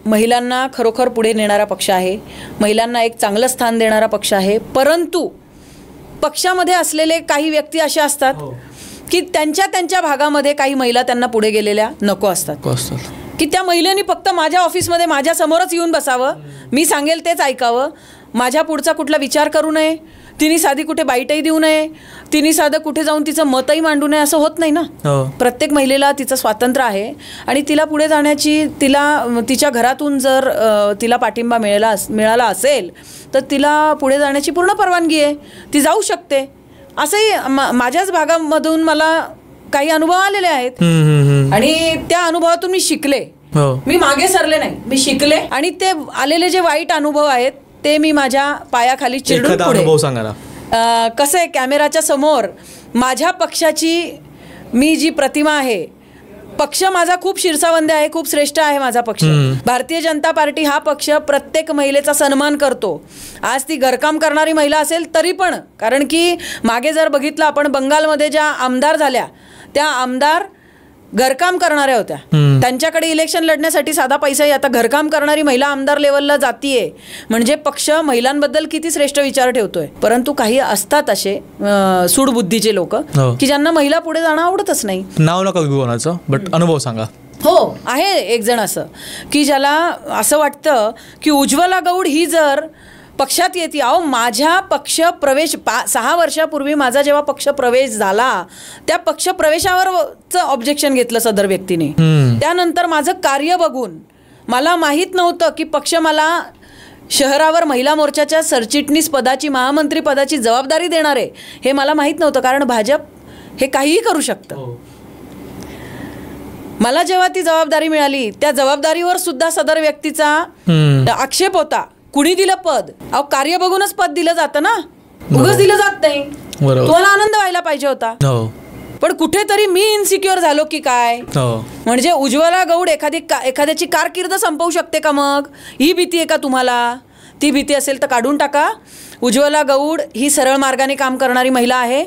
महिलांना खरोखर पुढे नेणारा पक्ष आहे, महिलांना एक चांगलं स्थान देणारा पक्ष आहे. परंतु पक्षामध्ये असलेले काही व्यक्ती असे असतात की त्यांच्या भागामध्ये काही महिला त्यांना पुढे गेलेल्या नको असतात, की त्या महिलेनी फक्त माझ्या ऑफिसमध्ये माझ्या समोरच येऊन बसावं, मी सांगेल तेच ऐकावं, माझ्या पुढचा कुठला विचार करू नये, तिने साधी कुठे बाईटही देऊ नये, तिने साधं कुठे जाऊन तिचं मतही मांडू नये, असं होत नाही ना. प्रत्येक महिलेला तिचं स्वातंत्र्य आहे आणि तिला पुढे जाण्याची, तिच्या घरातून जर तिला पाठिंबा मिळाला असेल तर तिला पुढे जाण्याची पूर्ण परवानगी आहे, ती जाऊ शकते. असंही माझ्याच भागामधून मला काही अनुभव आलेले आहेत आणि त्या अनुभवातून मी शिकले. मी मागे सरले नाही, मी शिकले. आणि ते आलेले जे वाईट अनुभव आहेत ते मी माझ्या पायाखाली चिरडून पुढे. कसं आहे, कॅमेराच्या समोर माझ्या पक्षाची मी जी प्रतिमा आहे, पक्ष माझा खूप शिरसावंदे आहे, खूप श्रेष्ठ आहे माझा पक्ष. भारतीय जनता पार्टी हा पक्ष प्रत्येक महिलेचा सन्मान करतो. आज ती घरकाम करणारी महिला असेल तरी पण, कारण की मागे जर बघितलं आपण, बंगालमध्ये ज्या आमदार झाल्या त्या आमदार घरकाम करणाऱ्या होत्या. त्यांच्याकडे इलेक्शन लढण्यासाठी साधा पैसा, आता घरकाम करणारी महिला आमदार लेवलला जातीये, म्हणजे पक्ष महिलांबद्दल किती श्रेष्ठ विचार ठेवतोय. परंतु काही असतात असे सूडबुद्धीचे लोक की ज्यांना महिला पुढे जाणं आवडतच नाही. नाव नका घेऊ कोणाचं, बट अनुभव सांगा. हो, आहे एक जण असं की ज्याला असं वाटतं की उज्ज्वला गौड ही जर पक्षात येते. अहो, माझ्या पक्ष प्रवेश 6 वर्षापूर्वी माझा जेव्हा पक्ष प्रवेश झाला, त्या पक्ष प्रवेशावरच ऑब्जेक्शन घेतलं सदर व्यक्तीने. त्यानंतर माझं कार्य बघून मला माहीत नव्हतं की पक्ष मला शहरावर महिला मोर्चाच्या सरचिटणीस पदाची, महामंत्री पदाची जबाबदारी देणार आहे हे मला माहीत नव्हतं. कारण भाजप हे काहीही करू शकतं. मला जेव्हा ती जबाबदारी मिळाली, त्या जबाबदारीवर सुद्धा सदर व्यक्तीचा आक्षेप होता. कुणी दिलं पद? अहो, कार्य बघूनच पद दिलं जातं ना, उगाच दिलं जात नाही. तुम्हाला आनंद व्हायला पाहिजे होता. पण कुठेतरी मी इन्सिक्युअर झालो की काय, म्हणजे उज्ज्वला गौड एखाद्याची कारकीर्द संपवू शकते का? मग ही भीती आहे का तुम्हाला? ती भीती असेल तर काढून टाका. उज्ज्वला गौड ही सरळ मार्गाने काम करणारी महिला आहे,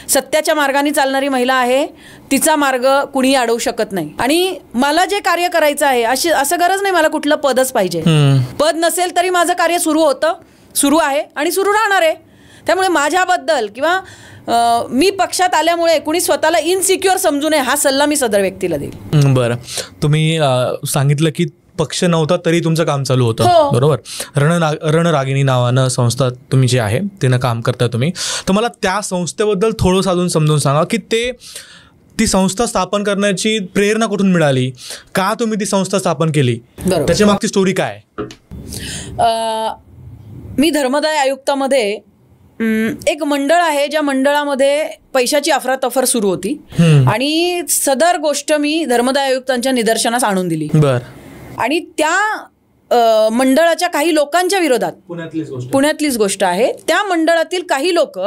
सत्याच्या मार्गाने चालणारी महिला आहे. तिचा मार्ग कुणी अडवू शकत नाही. आणि मला जे कार्य करायचं आहे, असं गरज नाही मला कुठलं पदच पाहिजे. पद नसेल तरी माझं कार्य सुरू होतं, सुरू आहे आणि सुरू राहणार आहे. त्यामुळे माझ्याबद्दल किंवा मी पक्षात आल्यामुळे कुणी स्वतःला इनसिक्युअर समजू नये, हा सल्ला मी सदर व्यक्तीला देईल. बरं, तुम्ही सांगितलं की पक्ष नव्हता तरी तुमचं काम चालू होतं, बरोबर? रणरागिणी नावानं संस्था तुम्ही जे आहे तिनं काम करता तुम्ही. तर मला त्या संस्थेबद्दल थोडं अजून समजून सांगा की ती संस्था स्थापन करण्याची प्रेरणा कुठून मिळाली, का तुम्ही ती संस्था स्थापन केली, त्याच्या मागची स्टोरी काय? मी धर्मदाय आयुक्तामध्ये एक मंडळ आहे, ज्या मंडळामध्ये पैशाची अफरातफर सुरू होती आणि सदर गोष्ट मी धर्मदाय आयुक्तांच्या निदर्शनास आणून दिली. आणि त्या मंडळाच्या काही लोकांच्या विरोधात, पुण्यातलीच गोष्ट आहे, त्या मंडळातील काही लोक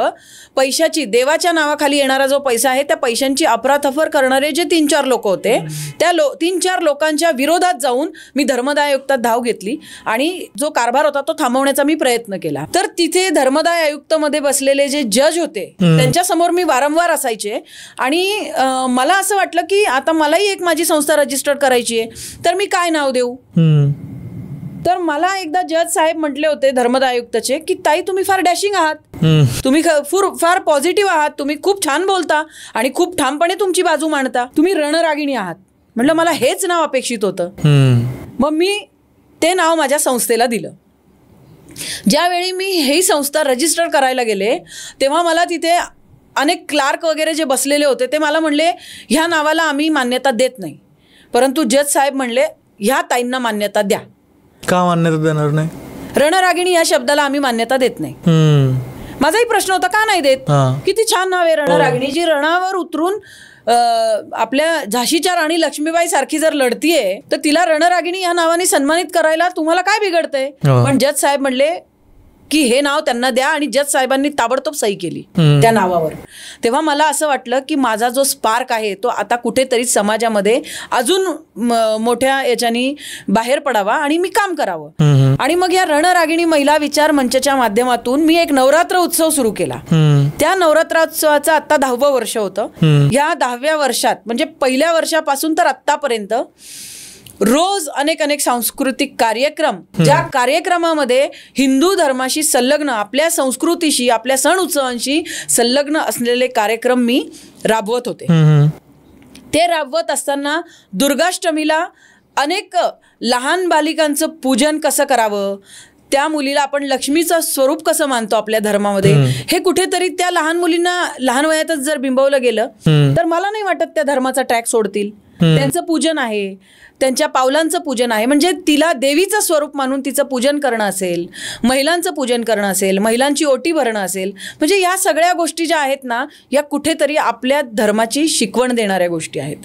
पैशाची, देवाच्या नावाखाली येणारा जो पैसा आहे त्या पैशांची अफरातफर करणारे जे 3-4 लोक होते, त्या 3-4 लोकांच्या विरोधात जाऊन मी धर्मदाय आयुक्तात धाव घेतली आणि जो कारभार होता तो थांबवण्याचा मी प्रयत्न केला. तर तिथे धर्मदाय आयुक्त मध्ये बसलेले जे जज होते त्यांच्या समोर मी वारंवार असायचे आणि मला असं वाटलं की आता मलाही एक माझी संस्था रजिस्टर करायची आहे, तर मी काय नाव देऊ. तर मला एकदा जज साहेब म्हटले होते धर्मदाय आयुक्ताचे की ताई तुम्ही फार डॅशिंग आहात, तुम्ही फार पॉझिटिव्ह आहात, तुम्ही खूप छान बोलता आणि खूप ठामपणे तुमची बाजू मांडता, तुम्ही रणरागिणी आहात. म्हटलं मला हेच नाव अपेक्षित होतं. मग मी ते नाव माझ्या संस्थेला दिलं. ज्यावेळी मी ही संस्था रजिस्टर करायला गेले तेव्हा मला तिथे अनेक क्लार्क वगैरे जे बसलेले होते ते मला म्हणले ह्या नावाला आम्ही मान्यता देत नाही. परंतु जज साहेब म्हणले ह्या ताईंना मान्यता द्या. का मान्यता देणार नाही? रणरागिणी या शब्दाला आम्ही मान्यता देत नाही. माझाही प्रश्न होता का नाही देत, किती छान नाव आहे रणरागिणी, जी रणावर उतरून आपल्या झाशीच्या राणी लक्ष्मीबाई सारखी जर लढतीये तर तिला रणरागिणी या नावाने सन्मानित करायला तुम्हाला काय बिघडतंय. पण जज साहेब म्हणले की हे नाव त्यांना द्या आणि जज साहेबांनी ताबडतोब सही केली त्या नावावर. तेव्हा मला असं वाटलं की माझा जो स्पार्क आहे तो आता कुठेतरी समाजामध्ये अजून मोठ्या याच्यानी बाहेर पडावा आणि मी काम करावं. आणि मग या रणरागिणी महिला विचार मंचच्या माध्यमातून मी एक नवरात्र उत्सव सुरू केला. त्या नवरात्रोत्सवाचं आता 10वं वर्ष होतं. या 10व्या वर्षात म्हणजे पहिल्या वर्षापासून तर आत्तापर्यंत रोज अनेक सांस्कृतिक कार्यक्रम, ज्या कार्यक्रमामध्ये हिंदू धर्माशी संलग्न, आपल्या संस्कृतीशी, आपल्या सण उत्सवांशी संलग्न असलेले कार्यक्रम मी राबवत होते. ते राबवत असताना दुर्गाष्टमीला अनेक लहान बालिकांचं पूजन कसं करावं, त्या मुलीला आपण लक्ष्मीचं स्वरूप कसं मानतो आपल्या धर्मामध्ये, हे कुठेतरी त्या लहान मुलींना लहान वयातच जर बिंबवलं गेलं तर मला नाही वाटत त्या धर्माचा ट्रॅक सोडतील. त्यांचं पूजन आहे, त्यांच्या पावलांचं पूजन आहे, म्हणजे तिला देवीचं स्वरूप मानून तिचं पूजन करणं असेल, महिलांचं पूजन करणं असेल, महिलांची ओटी भरणं असेल, म्हणजे या सगळ्या गोष्टी ज्या आहेत ना या कुठेतरी आपल्या धर्माची शिकवण देणाऱ्या गोष्टी आहेत.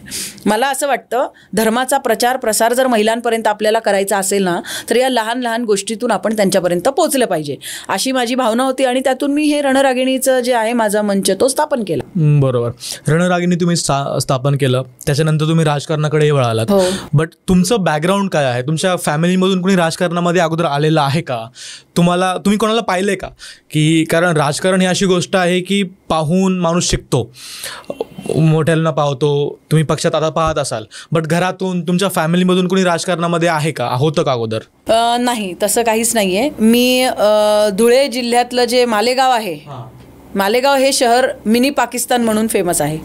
मला असं वाटतं धर्माचा प्रचार प्रसार जर महिलांपर्यंत आपल्याला करायचा असेल ना तर या लहान लहान गोष्टीतून आपण त्यांच्यापर्यंत पोहोचलं पाहिजे, अशी माझी भावना होती आणि त्यातून मी हे रणरागिणीचं जे आहे माझा मंच तो स्थापन केला. बरोबर, रणरागिणी तुम्ही स्थापन केलं, त्याच्यानंतर तुम्ही राजकारणाकडे वळालात. बट तुमचं बॅकग्राऊंड काय आहे? तुमच्या फॅमिलीमधून कोणी राजकारणामध्ये अगोदर आलेलं आहे का? तुम्ही कोणाला पाहिलंय का? की कारण राजकारण ही अशी गोष्ट आहे की पाहून माणूस शिकतो, मोठ्यांना पाहतो, तुम्ही पक्षात आता पाहत असाल, बट घरातून तुमच्या फॅमिलीमधून कोणी राजकारणामध्ये आहे का, होतं का अगोदर? नाही, तसं काहीच नाहीये. मी धुळे जिल्ह्यातलं जे मालेगाव आहे, मालेगाव हे शहर मिनी पाकिस्तान म्हणून फेमस आहे.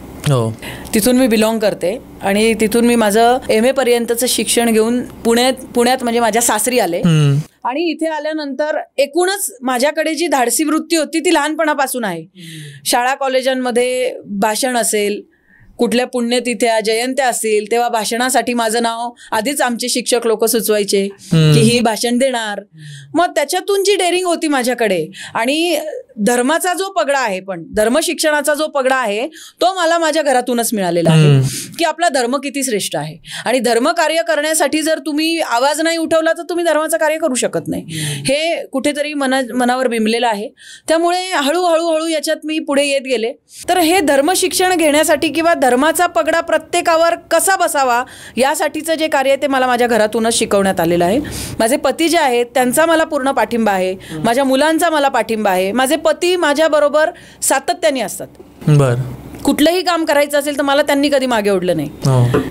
तिथून मी बिलॉंग करते आणि तिथून मी माझं MA पर्यंतचं शिक्षण घेऊन पुण्यात म्हणजे माझ्या सासरी आले. आणि इथे आल्यानंतर एकूणच माझ्याकडे जी धाडसी वृत्ती होती ती लहानपणापासून आहे. शाळा कॉलेजांमध्ये भाषण असेल, कुठल्या पुण्यतिथ्या जयंत्या असतील तेव्हा भाषणासाठी माझं नाव आधीच आमचे शिक्षक लोक सुचवायचे की ही भाषण देणार. मग त्याच्यातून जी डेअरिंग होती माझ्याकडे आणि धर्माचा जो पगडा आहे, पण धर्मशिक्षणाचा जो पगडा आहे तो मला माझ्या घरातूनच मिळालेला आहे की आपला धर्म किती श्रेष्ठ आहे. आणि धर्म कार्य करण्यासाठी जर तुम्ही आवाज नाही उठवला तर तुम्ही धर्माचं कार्य करू शकत नाही, हे कुठेतरी मनावर बिंबलेलं आहे. त्यामुळे हळूहळू याच्यात मी पुढे येत गेले. तर हे धर्मशिक्षण घेण्यासाठी किंवा धर्माचा पगडा प्रत्येकावर कसा बसावा यासाठीचं जे कार्य आहे ते मला माझ्या घरातूनच शिकवण्यात आलेलं आहे. माझे पती जे आहेत त्यांचा मला पूर्ण पाठिंबा आहे, माझ्या मुलांचा मला पाठिंबा आहे. माझे पती माझ्याबरोबर सातत्याने असतात. बरं, कुठलंही काम करायचं असेल तर मला त्यांनी कधी मागे ओढलं नाही.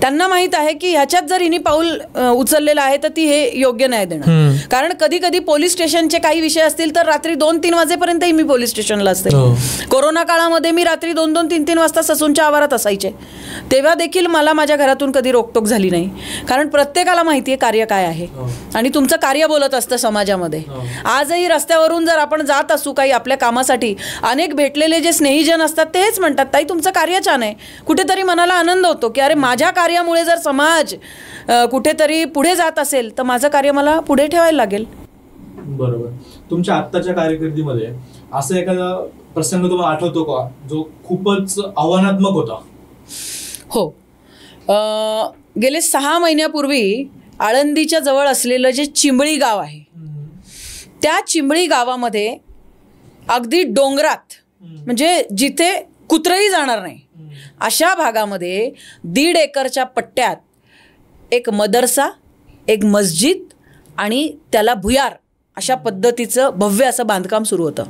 त्यांना माहित आहे की ह्याच्यात जर हिने पाऊल उचललेलं आहे तर ती हे योग्य नाही देणार. कारण कधी कधी पोलीस स्टेशनचे काही विषय असतील तर रात्री 2-3 वाजेपर्यंतही मी पोलीस स्टेशनला असते. कोरोना काळामध्ये मी रात्री 2-3 वाजता ससूनच्या आवारात असायचे, तेव्हा देखील मला माझ्या घरातून कधी रोकटोक झाली नाही. कारण प्रत्येकाला माहिती आहे कार्य काय आहे आणि तुमचं कार्य बोलत असतं समाजामध्ये. आजही रस्त्यावरून जर आपण जात असू काही आपल्या कामासाठी, अनेक भेटलेले जे स्नेहीजन असतात तेच म्हणतात ताई तुमचं कार्य छान आहे. कुठेतरी मनाला आनंद होतो की अरे माझ्या कार्यामुळे जर समाज कुठेतरी पुढे जात असेल तर माझं कार्य मला पुढे ठेवायला लागेल. बरोबर. तुमच्या आत्ताच्या कारकिर्दीमध्ये असं एखादा प्रसंग तुम्हाला आठवतो का जो खूपच आव्हानात्मक होता? हो, गेले 6 महिन्यापूर्वी आळंदीच्या जवळ असलेलं जे चिंबळी गाव आहे, त्या चिंबळी गावामध्ये अगदी डोंगरात, म्हणजे जिथे कुत्रही जाणार नाही अशा भागामध्ये 1.5 एकरच्या पट्ट्यात एक मदरसा, एक मस्जिद आणि त्याला भुयार अशा पद्धतीचं भव्य असं बांधकाम सुरू होतं.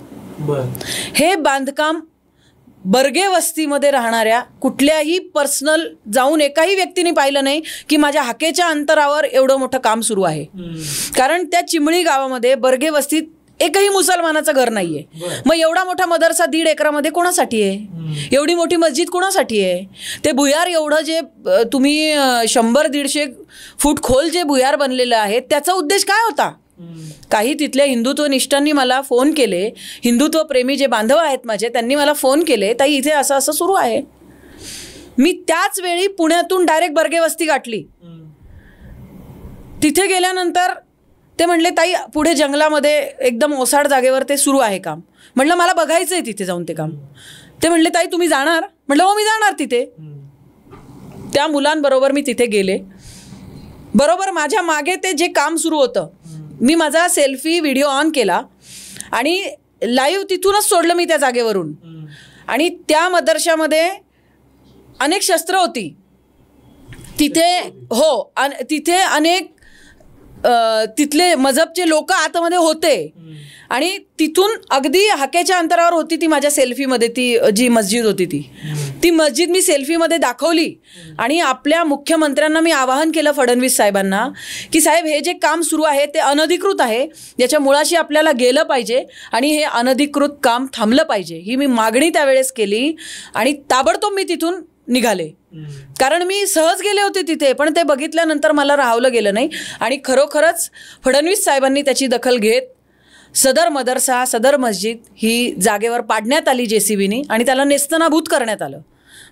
हे बांधकाम बर्गे वस्तीमध्ये राहणाऱ्या कुठल्याही पर्सनल जाऊन एकाही व्यक्तीने पाहिलं नाही की माझ्या हाकेच्या अंतरावर एवढं मोठं काम सुरू आहे. कारण त्या चिंबळी गावामध्ये बर्गे वस्तीत एकही मुसलमानाचं घर नाहीये. मग एवढा मोठा मदरसा 1.5 एकरामध्ये कोणासाठी आहे? एवढी मोठी मस्जिद कोणासाठी आहे? ते भुयार एवढं जे तुम्ही 100-150 फूट खोल जे भुयार बनलेलं आहे त्याचा उद्देश काय होता? काही तिथल्या हिंदुत्व निष्ठांनी मला फोन केले, हिंदुत्व प्रेमी जे बांधव आहेत माझे त्यांनी मला फोन केले, ताई इथे असं असं सुरू आहे. मी त्याच वेळी पुण्यातून डायरेक्ट बर्गे वस्ती गाठली. तिथे गेल्यानंतर ते म्हणले ताई पुढे जंगलामध्ये एकदम ओसाड जागेवर ते सुरू आहे काम. म्हटलं मला बघायचं आहे तिथे जाऊन ते काम. ते म्हणले ताई तुम्ही जाणार? म्हटलं हो मी जाणार तिथे. त्या मुलांबरोबर मी तिथे गेले. बरोबर माझ्या मागे ते जे काम सुरू होतं, मी माझा सेल्फी व्हिडिओ ऑन केला आणि लाईव्ह तिथूनच सोडलं मी त्या जागेवरून. आणि त्या मदरशामध्ये अनेक शस्त्र होती तिथे. हो, तिथे अनेक तिथले मजहबचे लोक आतमध्ये होते आणि तिथून अगदी हाकेच्या अंतरावर होती ती माझ्या सेल्फीमध्ये ती जी मस्जिद होती ती मस्जिद मी सेल्फीमध्ये दाखवली. आणि आपल्या मुख्यमंत्र्यांना मी आवाहन केलं, फडणवीस साहेबांना, की साहेब हे जे काम सुरू आहे ते अनधिकृत आहे, याच्या मुळाशी आपल्याला गेलं पाहिजे आणि हे अनधिकृत काम थांबलं पाहिजे. ही मी मागणी त्यावेळेस केली आणि ताबडतोब मी तिथून निघाले. कारण मी सहज गेले होते तिथे, पण ते बघितल्यानंतर मला राहावलं गेलं नाही. आणि खरोखरच फडणवीस साहेबांनी त्याची दखल घेत सदर मदरसा, सदर मस्जिद ही जागेवर पाडण्यात आली JCBनी आणि त्याला नेस्तनाभूत करण्यात आलं.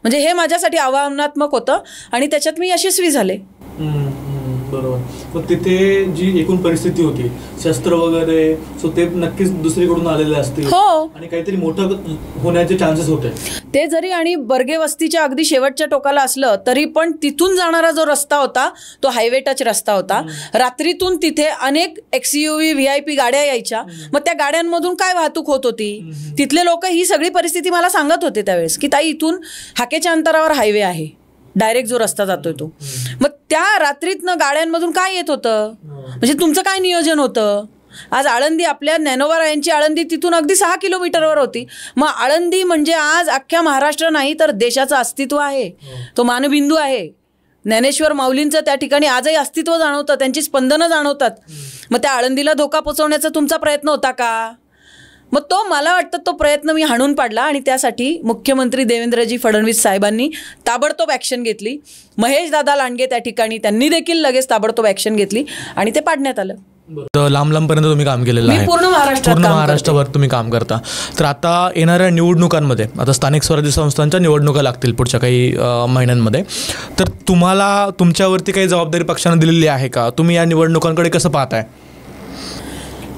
म्हणजे हे माझ्यासाठी आव्हानात्मक होतं आणि त्याच्यात मी यशस्वी झाले. बरोबर. मग तिथे जी एकूण परिस्थिती होती, शस्त्र वगैरे, सो ते नक्कीच दुसरीकडून आलेले असतील. हो, आणि काहीतरी मोठं होण्याचे चान्सेस होते ते. जरी आणि बर्गे वस्तीच्या अगदी शेवटच्या टोकाला असलं तरी पण तिथून जाणारा जो रस्ता होता तो हायवे टच रस्ता होता. रात्रीतून तिथे अनेक XUV VIP गाड्या यायच्या. मग त्या गाड्यांमधून काय वाहतूक होत होती? तिथले लोक ही सगळी परिस्थिती मला सांगत होते त्यावेळेस की ताई इथून हाकेच्या अंतरावर हायवे आहे, डायरेक्ट जो रस्ता जातोय तो. मग त्या रात्रीतनं गाड्यांमधून काय येत होतं? म्हणजे तुमचं काय नियोजन होतं? आज आळंदी, आपल्या ज्ञानोबारायांची आळंदी तिथून अगदी 6 किलोमीटरवर होती. मग आळंदी म्हणजे आज अख्ख्या महाराष्ट्र नाही तर देशाचं अस्तित्व आहे, तो मानबिंदू आहे. ज्ञानेश्वर माऊलींचं त्या ठिकाणी आजही अस्तित्व जाणवतं, त्यांची स्पंदनं जाणवतात. मग त्या आळंदीला धोका पोचवण्याचा तुमचा प्रयत्न होता का? मग तो मला वाटतं तो प्रयत्न मी हाणून पाडला आणि त्यासाठी मुख्यमंत्री देवेंद्रजी फडणवीस साहेबांनी ताबडतोब ॲक्शन घेतली. महेश दादा लांडगे त्या ठिकाणी, त्यांनी देखील लगेच ताबडतोब ॲक्शन घेतली आणि ते पाडण्यात आलं. लांब लांबपर्यंत तुम्ही काम केलेलं आहे, पूर्ण महाराष्ट्रभर तुम्ही काम करता. तर आता येणाऱ्या निवडणुकांमध्ये, आता स्थानिक स्वराज्य संस्थांच्या निवडणुका लागतील पुढच्या काही महिन्यांमध्ये, तर तुम्हाला तुमच्यावरती काही जबाबदारी पक्षाने दिलेली आहे का? तुम्ही या निवडणुकांकडे कसं पाहताय?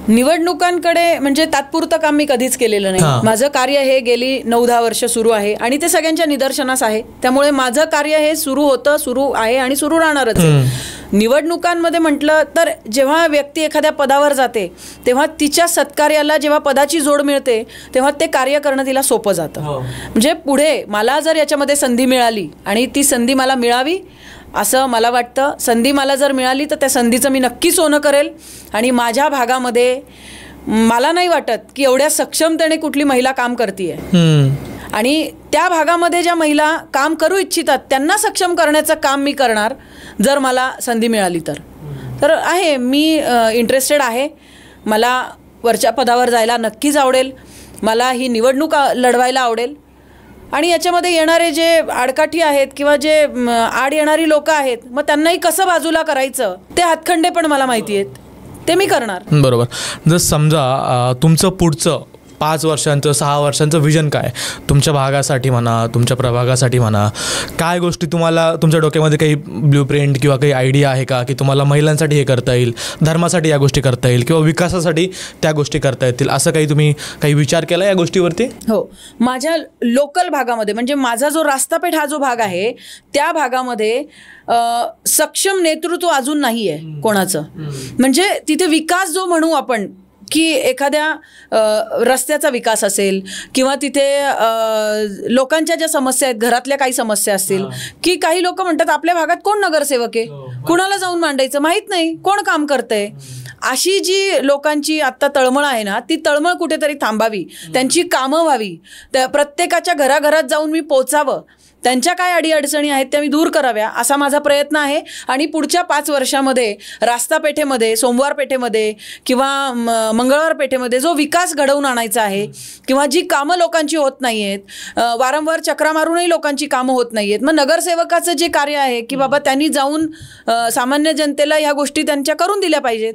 निवडणुकांकडे म्हणजे तात्पुरतं काम मी कधीच केलेलं नाही. माझं कार्य हे गेली 9-10 वर्ष सुरू आहे आणि ते सगळ्यांच्या निदर्शनास आहे. त्यामुळे माझं कार्य हे सुरू होतं, सुरू आहे आणि सुरू राहणारच आहे. निवडणुकांमध्ये म्हटलं तर जेव्हा व्यक्ती एखाद्या पदावर जाते तेव्हा तिच्या सत्कार्याला जेव्हा पदाची जोड मिळते तेव्हा ते कार्य करणं तिला सोपं जातं. म्हणजे पुढे मला जर याच्यामध्ये संधी मिळाली आणि ती संधी मला मिळावी असं मला वाटतं. संधी मला जर मिळाली तर त्या संधीचं मी नक्की सोनं करेल. आणि माझ्या भागामध्ये मला नाही वाटत की एवढ्या सक्षमतेने कुठली महिला काम करते. आणि त्या भागामध्ये ज्या महिला काम करू इच्छितात त्यांना सक्षम करण्याचं काम मी करणार जर मला संधी मिळाली तर आहे. मी इंटरेस्टेड आहे. मला वरच्या पदावर जायला नक्कीच आवडेल. मला ही निवडणूक लढवायला आवडेल. आणि याच्यामध्ये येणारे जे आडकाठी आहेत किंवा जे आड येणारी लोक आहेत मग त्यांनाही कसं बाजूला करायचं ते हातखंडे पण मला माहिती आहेत, ते मी करणार. बरोबर. जर समजा तुमचं पुढचं 5 वर्षांचं 6 वर्षांचं विजन काय तुमच्या भागासाठी म्हणा, तुमच्या प्रभागासाठी म्हणा? काय गोष्टी तुम्हाला तुमच्या डोक्यामध्ये काही ब्ल्यूप्रिंट किंवा काही आयडिया आहे का की तुम्हाला महिलांसाठी हे करता येईल, धर्मासाठी या गोष्टी करता येईल किंवा विकासासाठी त्या गोष्टी करता येतील, असं काही तुम्ही काही विचार केला या गोष्टीवरती? हो, माझ्या लोकल भागामध्ये म्हणजे माझा जो रास्तापेठ हा जो भाग आहे त्या भागामध्ये सक्षम नेतृत्व अजून नाही आहे कोणाचं. म्हणजे तिथे विकास जो म्हणू आपण की एखाद्या रस्त्याचा विकास असेल किंवा तिथे लोकांच्या ज्या समस्या आहेत, घरातल्या काही समस्या असतील, की काही लोक म्हणतात आपल्या भागात कोण नगरसेवक आहे, कुणाला जाऊन मांडायचं माहीत नाही, कोण काम करतंय. अशी जी लोकांची आत्ता तळमळ आहे ना, ती तळमळ कुठेतरी थांबावी, त्यांची कामं व्हावी, त्या प्रत्येकाच्या घराघरात जाऊन मी पोचावं, त्यांच्या काय अडीअडचणी आहेत त्या मी दूर कराव्या, असा माझा प्रयत्न आहे. आणि पुढच्या 5 वर्षामध्ये रास्तापेठेमध्ये, सोमवार पेठेमध्ये किंवा मंगळवार पेठेमध्ये जो विकास घडवून आणायचा आहे किंवा जी कामं लोकांची होत नाही आहेत, वारंवार चक्रा मारूनही लोकांची कामं होत नाही आहेत, मग नगरसेवकाचं जे कार्य आहे की बाबा त्यांनी जाऊन सामान्य जनतेला ह्या गोष्टी त्यांच्या करून दिल्या पाहिजेत,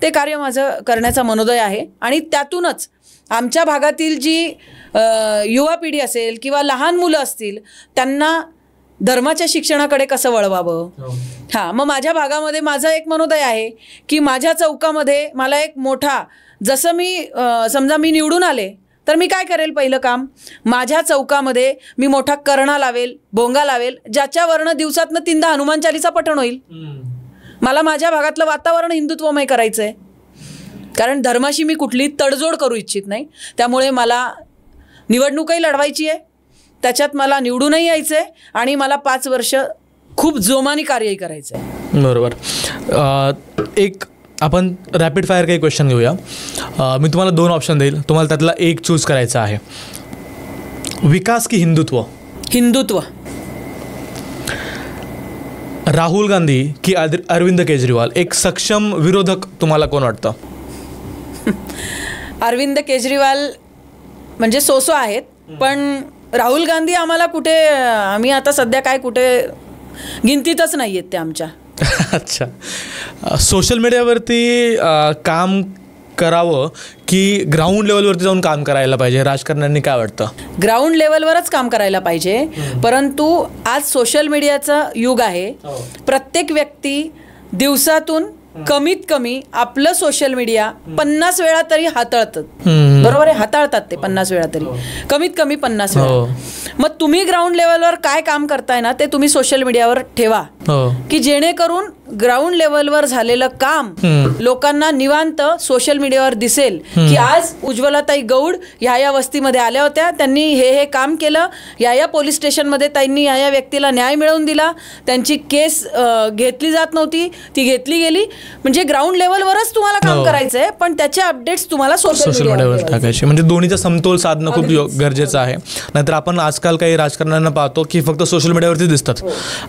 ते कार्य माझं करण्याचा मनोदय आहे. आणि त्यातूनच आमच्या भागातील जी युवा पिढी असेल किंवा लहान मुलं असतील त्यांना धर्माच्या शिक्षणाकडे कसं वळवावं. हां, मग माझ्या भागामध्ये माझं एक मनोदय आहे की माझ्या चौकामध्ये मला एक मोठा, जसं मी समजा मी निवडून आले तर मी काय करेल, पहिलं काम माझ्या चौकामध्ये मी मोठा कर्णा लावेल, भोंगा लावेल, ज्याच्यावरनं दिवसातनं 3दा हनुमान चालीसा पठण होईल. मला माझ्या भागातलं वातावरण हिंदुत्वमय करायचं आहे, कारण धर्माशी मी कुठली तडजोड करू इच्छित नाही. त्यामुळे मला निवडणूकही लढवायची आहे, त्याच्यात मला निवडूनही यायचं आहे आणि मला 5 वर्ष खूप जोमाने कार्यही करायचं आहे. बरोबर. एक आपण रॅपिड फायर काही क्वेश्चन घेऊया. मी तुम्हाला 2 ऑप्शन देईल, तुम्हाला त्यातला एक चूज करायचा आहे. विकास की हिंदुत्व? हिंदुत्व. राहुल गांधी की अरविंद केजरीवाल? एक सक्षम विरोधक तुम्हाला कोण वाटतं? अरविंद केजरीवाल म्हणजे सोसो आहेत, पण राहुल गांधी आम्हाला कुठे, आम्ही आता सध्या काय कुठे गिनतीतच नाही आहेत ते आमच्या. अच्छा. सोशल मीडियावरती काम करावं की ग्राउंड लेवलवरती जाऊन काम करायला पाहिजे, राजकारण्यांनी काय वाटतं? ग्राउंड लेवलवरच काम करायला पाहिजे, परंतु आज सोशल मीडियाचं युग आहे. प्रत्येक व्यक्ती दिवसातून कमीत कमी आपलं सोशल मीडिया 50 वेळा तरी हाताळतात. बरोबर आहे, हाताळतात ते 50 वेळा तरी, कमीत कमी 50 वेळा. मग तुम्ही ग्राउंड लेवलवर काय काम करताय ना ते तुम्ही सोशल मीडियावर ठेवा, की जेणेकरून ग्राउंड लेवलवर झालेलं काम लोकांना निवांत सोशल मीडियावर दिसेल की आज उज्ज्वलाताई गौड ह्या वस्तीमध्ये आल्या होत्या, त्यांनी हे काम केलं, या पोलीस स्टेशनमध्ये त्यांनी या व्यक्तीला न्याय मिळवून दिला, त्यांची केस घेतली जात नव्हती, ती घेतली गेली. म्हणजे ग्राउंड लेवलवरच तुम्हाला काम करायचं आहे, पण त्याचे अपडेट्स तुम्हाला सोशल मीडियावर टाकायचे. म्हणजे दोन्हीचा समतोल साधणं खूप गरजेचं आहे. नाहीतर आपण आजकाल काही राजकारण्यांना पाहतो की फक्त सोशल मीडियावरती दिसतात,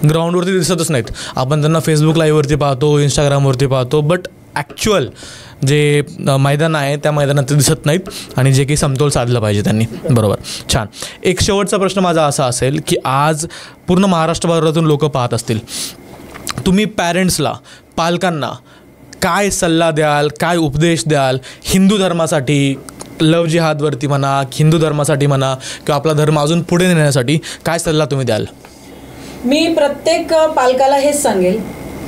ग्राउंडवरती दिसतच नाहीत. आपण त्यांना फेसबुक लाईव्हवरती पाहतो, इंस्टाग्रामवरती पाहतो, बट ॲक्च्युअल जे मैदान आहे त्या मैदानात ते दिसत नाहीत आणि जे काही समतोल साधलं पाहिजे त्यांनी. बरोबर, छान. एक शेवटचा प्रश्न माझा असा असेल की आज पूर्ण महाराष्ट्रभरातून लोक पाहत असतील, तुम्ही पॅरेंट्सला, पालकांना काय सल्ला द्याल, काय उपदेश द्याल हिंदू धर्मासाठी, लव जिहादवरती म्हणा, हिंदू धर्मासाठी म्हणा किंवा आपला धर्म अजून पुढे नेण्यासाठी काय सल्ला तुम्ही द्याल? मी प्रत्येक पालकाला हेच सांगेल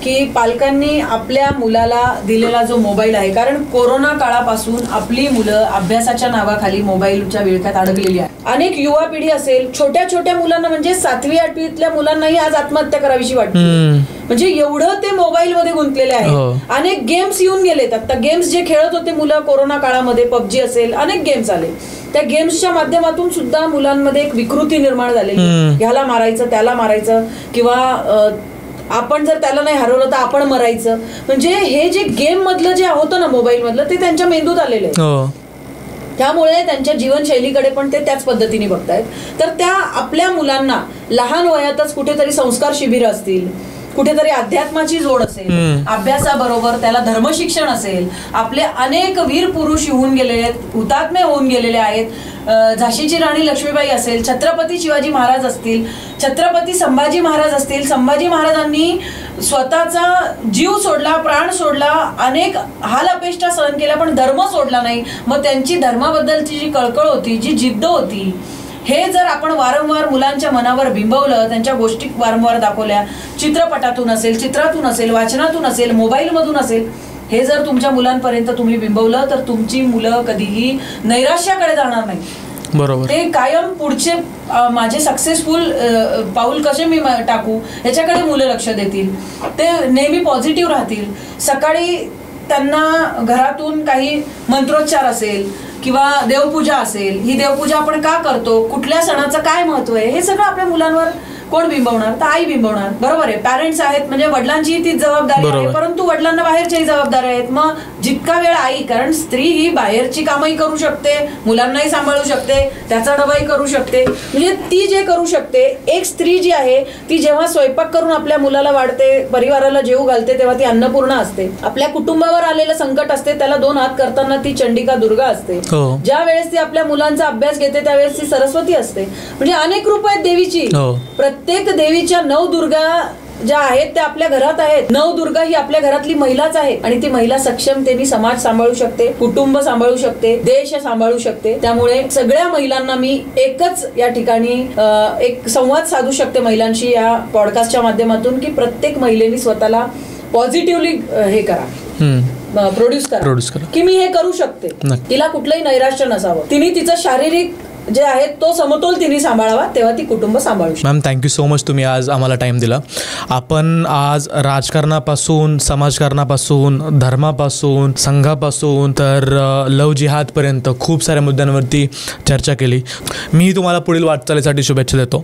की पालकांनी आपल्या मुलाला दिलेला जो मोबाईल आहे, कारण कोरोना काळापासून आपली मुलं अभ्यासाच्या नावाखाली मोबाईलच्या विळख्यात अडकलेली आहे. अनेक युवा पिढी असेल, छोट्या छोट्या मुलांना म्हणजे 7वी 8वीतल्या मुलांनाही आज आत्महत्या करावीशी वाटते. म्हणजे एवढं ते मोबाईल मध्ये गुंतलेले आहेत. अनेक गेम्स येऊन गेलेत. आता गेम्स जे खेळत होते मुलं कोरोना काळामध्ये, पबजी असेल, अनेक गेम्स आले, त्या गेम्सच्या माध्यमातून सुद्धा मुलांमध्ये एक विकृती निर्माण झाली, ह्याला मारायचं, त्याला मारायचं, किंवा आपण जर त्याला नाही हरवलं तर आपण मरायचं. म्हणजे हे जे गेम मधलं जे होतं ना मोबाईल मधलं, ते त्यांच्या मेंदूत आलेलं आहे. त्यामुळे त्यांच्या जीवनशैलीकडे पण ते त्याच पद्धतीने बघतायत. तर त्या आपल्या मुलांना लहान वयातच कुठेतरी संस्कार शिबिर असतील कुठेतरी अध्यात्माची जोड असेल, अभ्यासाबरोबर त्याला धर्मशिक्षण असेल. आपले अनेक वीर पुरुष होऊन गेलेले आहेत, हुतात्मे होऊन गेलेले आहेत. झाशीची राणी लक्ष्मीबाई असेल, छत्रपती शिवाजी महाराज असतील, छत्रपती संभाजी महाराज असतील. संभाजी महाराजांनी स्वतःचा जीव सोडला, प्राण सोडला, अनेक हाल अपेष्टा सहन केल्या, पण धर्म सोडला नाही. मग त्यांची धर्माबद्दलची जी कळकळ होती, जी जिद्द होती, हे जर आपण वारंवार मुलांच्या मनावर बिंबवलं, त्यांच्या गोष्टी वारंवार दाखवल्या, चित्रपटातून असेल, चित्रातून असेल, वाचनातून असेल, मोबाईलमधून असेल, हे जर तुमच्या मुलांपर्यंत तुम्ही बिंबवलं तर तुमची मुलं कधीही नैराश्याकडे जाणार नाही. बरोबर. ते कायम पुढचे माझे सक्सेसफुल पाऊल कसे मी टाकू याच्याकडे मुलं लक्ष देतील. ते नेहमी पॉझिटिव्ह राहतील. सकाळी त्यांना घरातून काही मंत्रोच्चार असेल किंवा देवपूजा असेल, ही देवपूजा आपण का करतो, कुठल्या सणाचं काय महत्व आहे, हे सगळं आपल्या मुलांवर कोण बिंबवणार, तर आई बिंबवणार. बरोबर आहे. पॅरेंट्स आहेत म्हणजे वडिलांची तीच जबाबदारी आहे, परंतु वडिलांना बाहेरच्याही जबाबदारी आहेत. मग जितका वेळ आई, कारण स्त्री ही बाहेरची कामही करू शकते, मुलांनाही सांभाळू शकते, त्याचा डबाही करू शकते. म्हणजे ती जे करू शकते, एक स्त्री जी आहे ती जेव्हा स्वयंपाक करून आपल्या मुलाला वाढते, परिवाराला जेवू घालते, तेव्हा ती अन्नपूर्णा असते. आपल्या कुटुंबावर आलेलं संकट असते त्याला 2 हात करताना ती चंडिका दुर्गा असते. ज्या वेळेस ती आपल्या मुलांचा अभ्यास घेते त्यावेळेस ती सरस्वती असते. म्हणजे अनेक रूप आहेत देवीची. प्रत्येक देवीच्या 9 दुर्गा ज्या आहेत त्या आपल्या घरात आहेत. 9 दुर्गा ही आपल्या घरातली महिलाच आहे आणि ती महिला सक्षमतेने समाज सांभाळू शकते, कुटुंब सांभाळू शकते, देश सांभाळू शकते. त्यामुळे सगळ्या महिलांना मी एकच या ठिकाणी एक संवाद साधू शकते महिलांशी या पॉडकास्टच्या माध्यमातून की प्रत्येक महिलेने स्वतःला पॉझिटिव्हली हे करा, प्रोड्यूस करा की मी हे करू शकते. तिला कुठलंही नैराश्य नसावं. तिने तिचं शारीरिक जे आहे तो समतोल तिने सांभाळावा, तेव्हा ती कुटुंब सांभाळू शकते. मॅम, थँक्यू सो मच, तुम्ही आज आम्हाला टाइम दिला. आपण आज राजकारणापासून, समाजकारणापासून, धर्मापासून, संघापासून तर लव जिहादपर्यंत खूप साऱ्या मुद्द्यांवरती चर्चा केली. मी तुम्हाला पुढील वाटचालीसाठी शुभेच्छा देतो.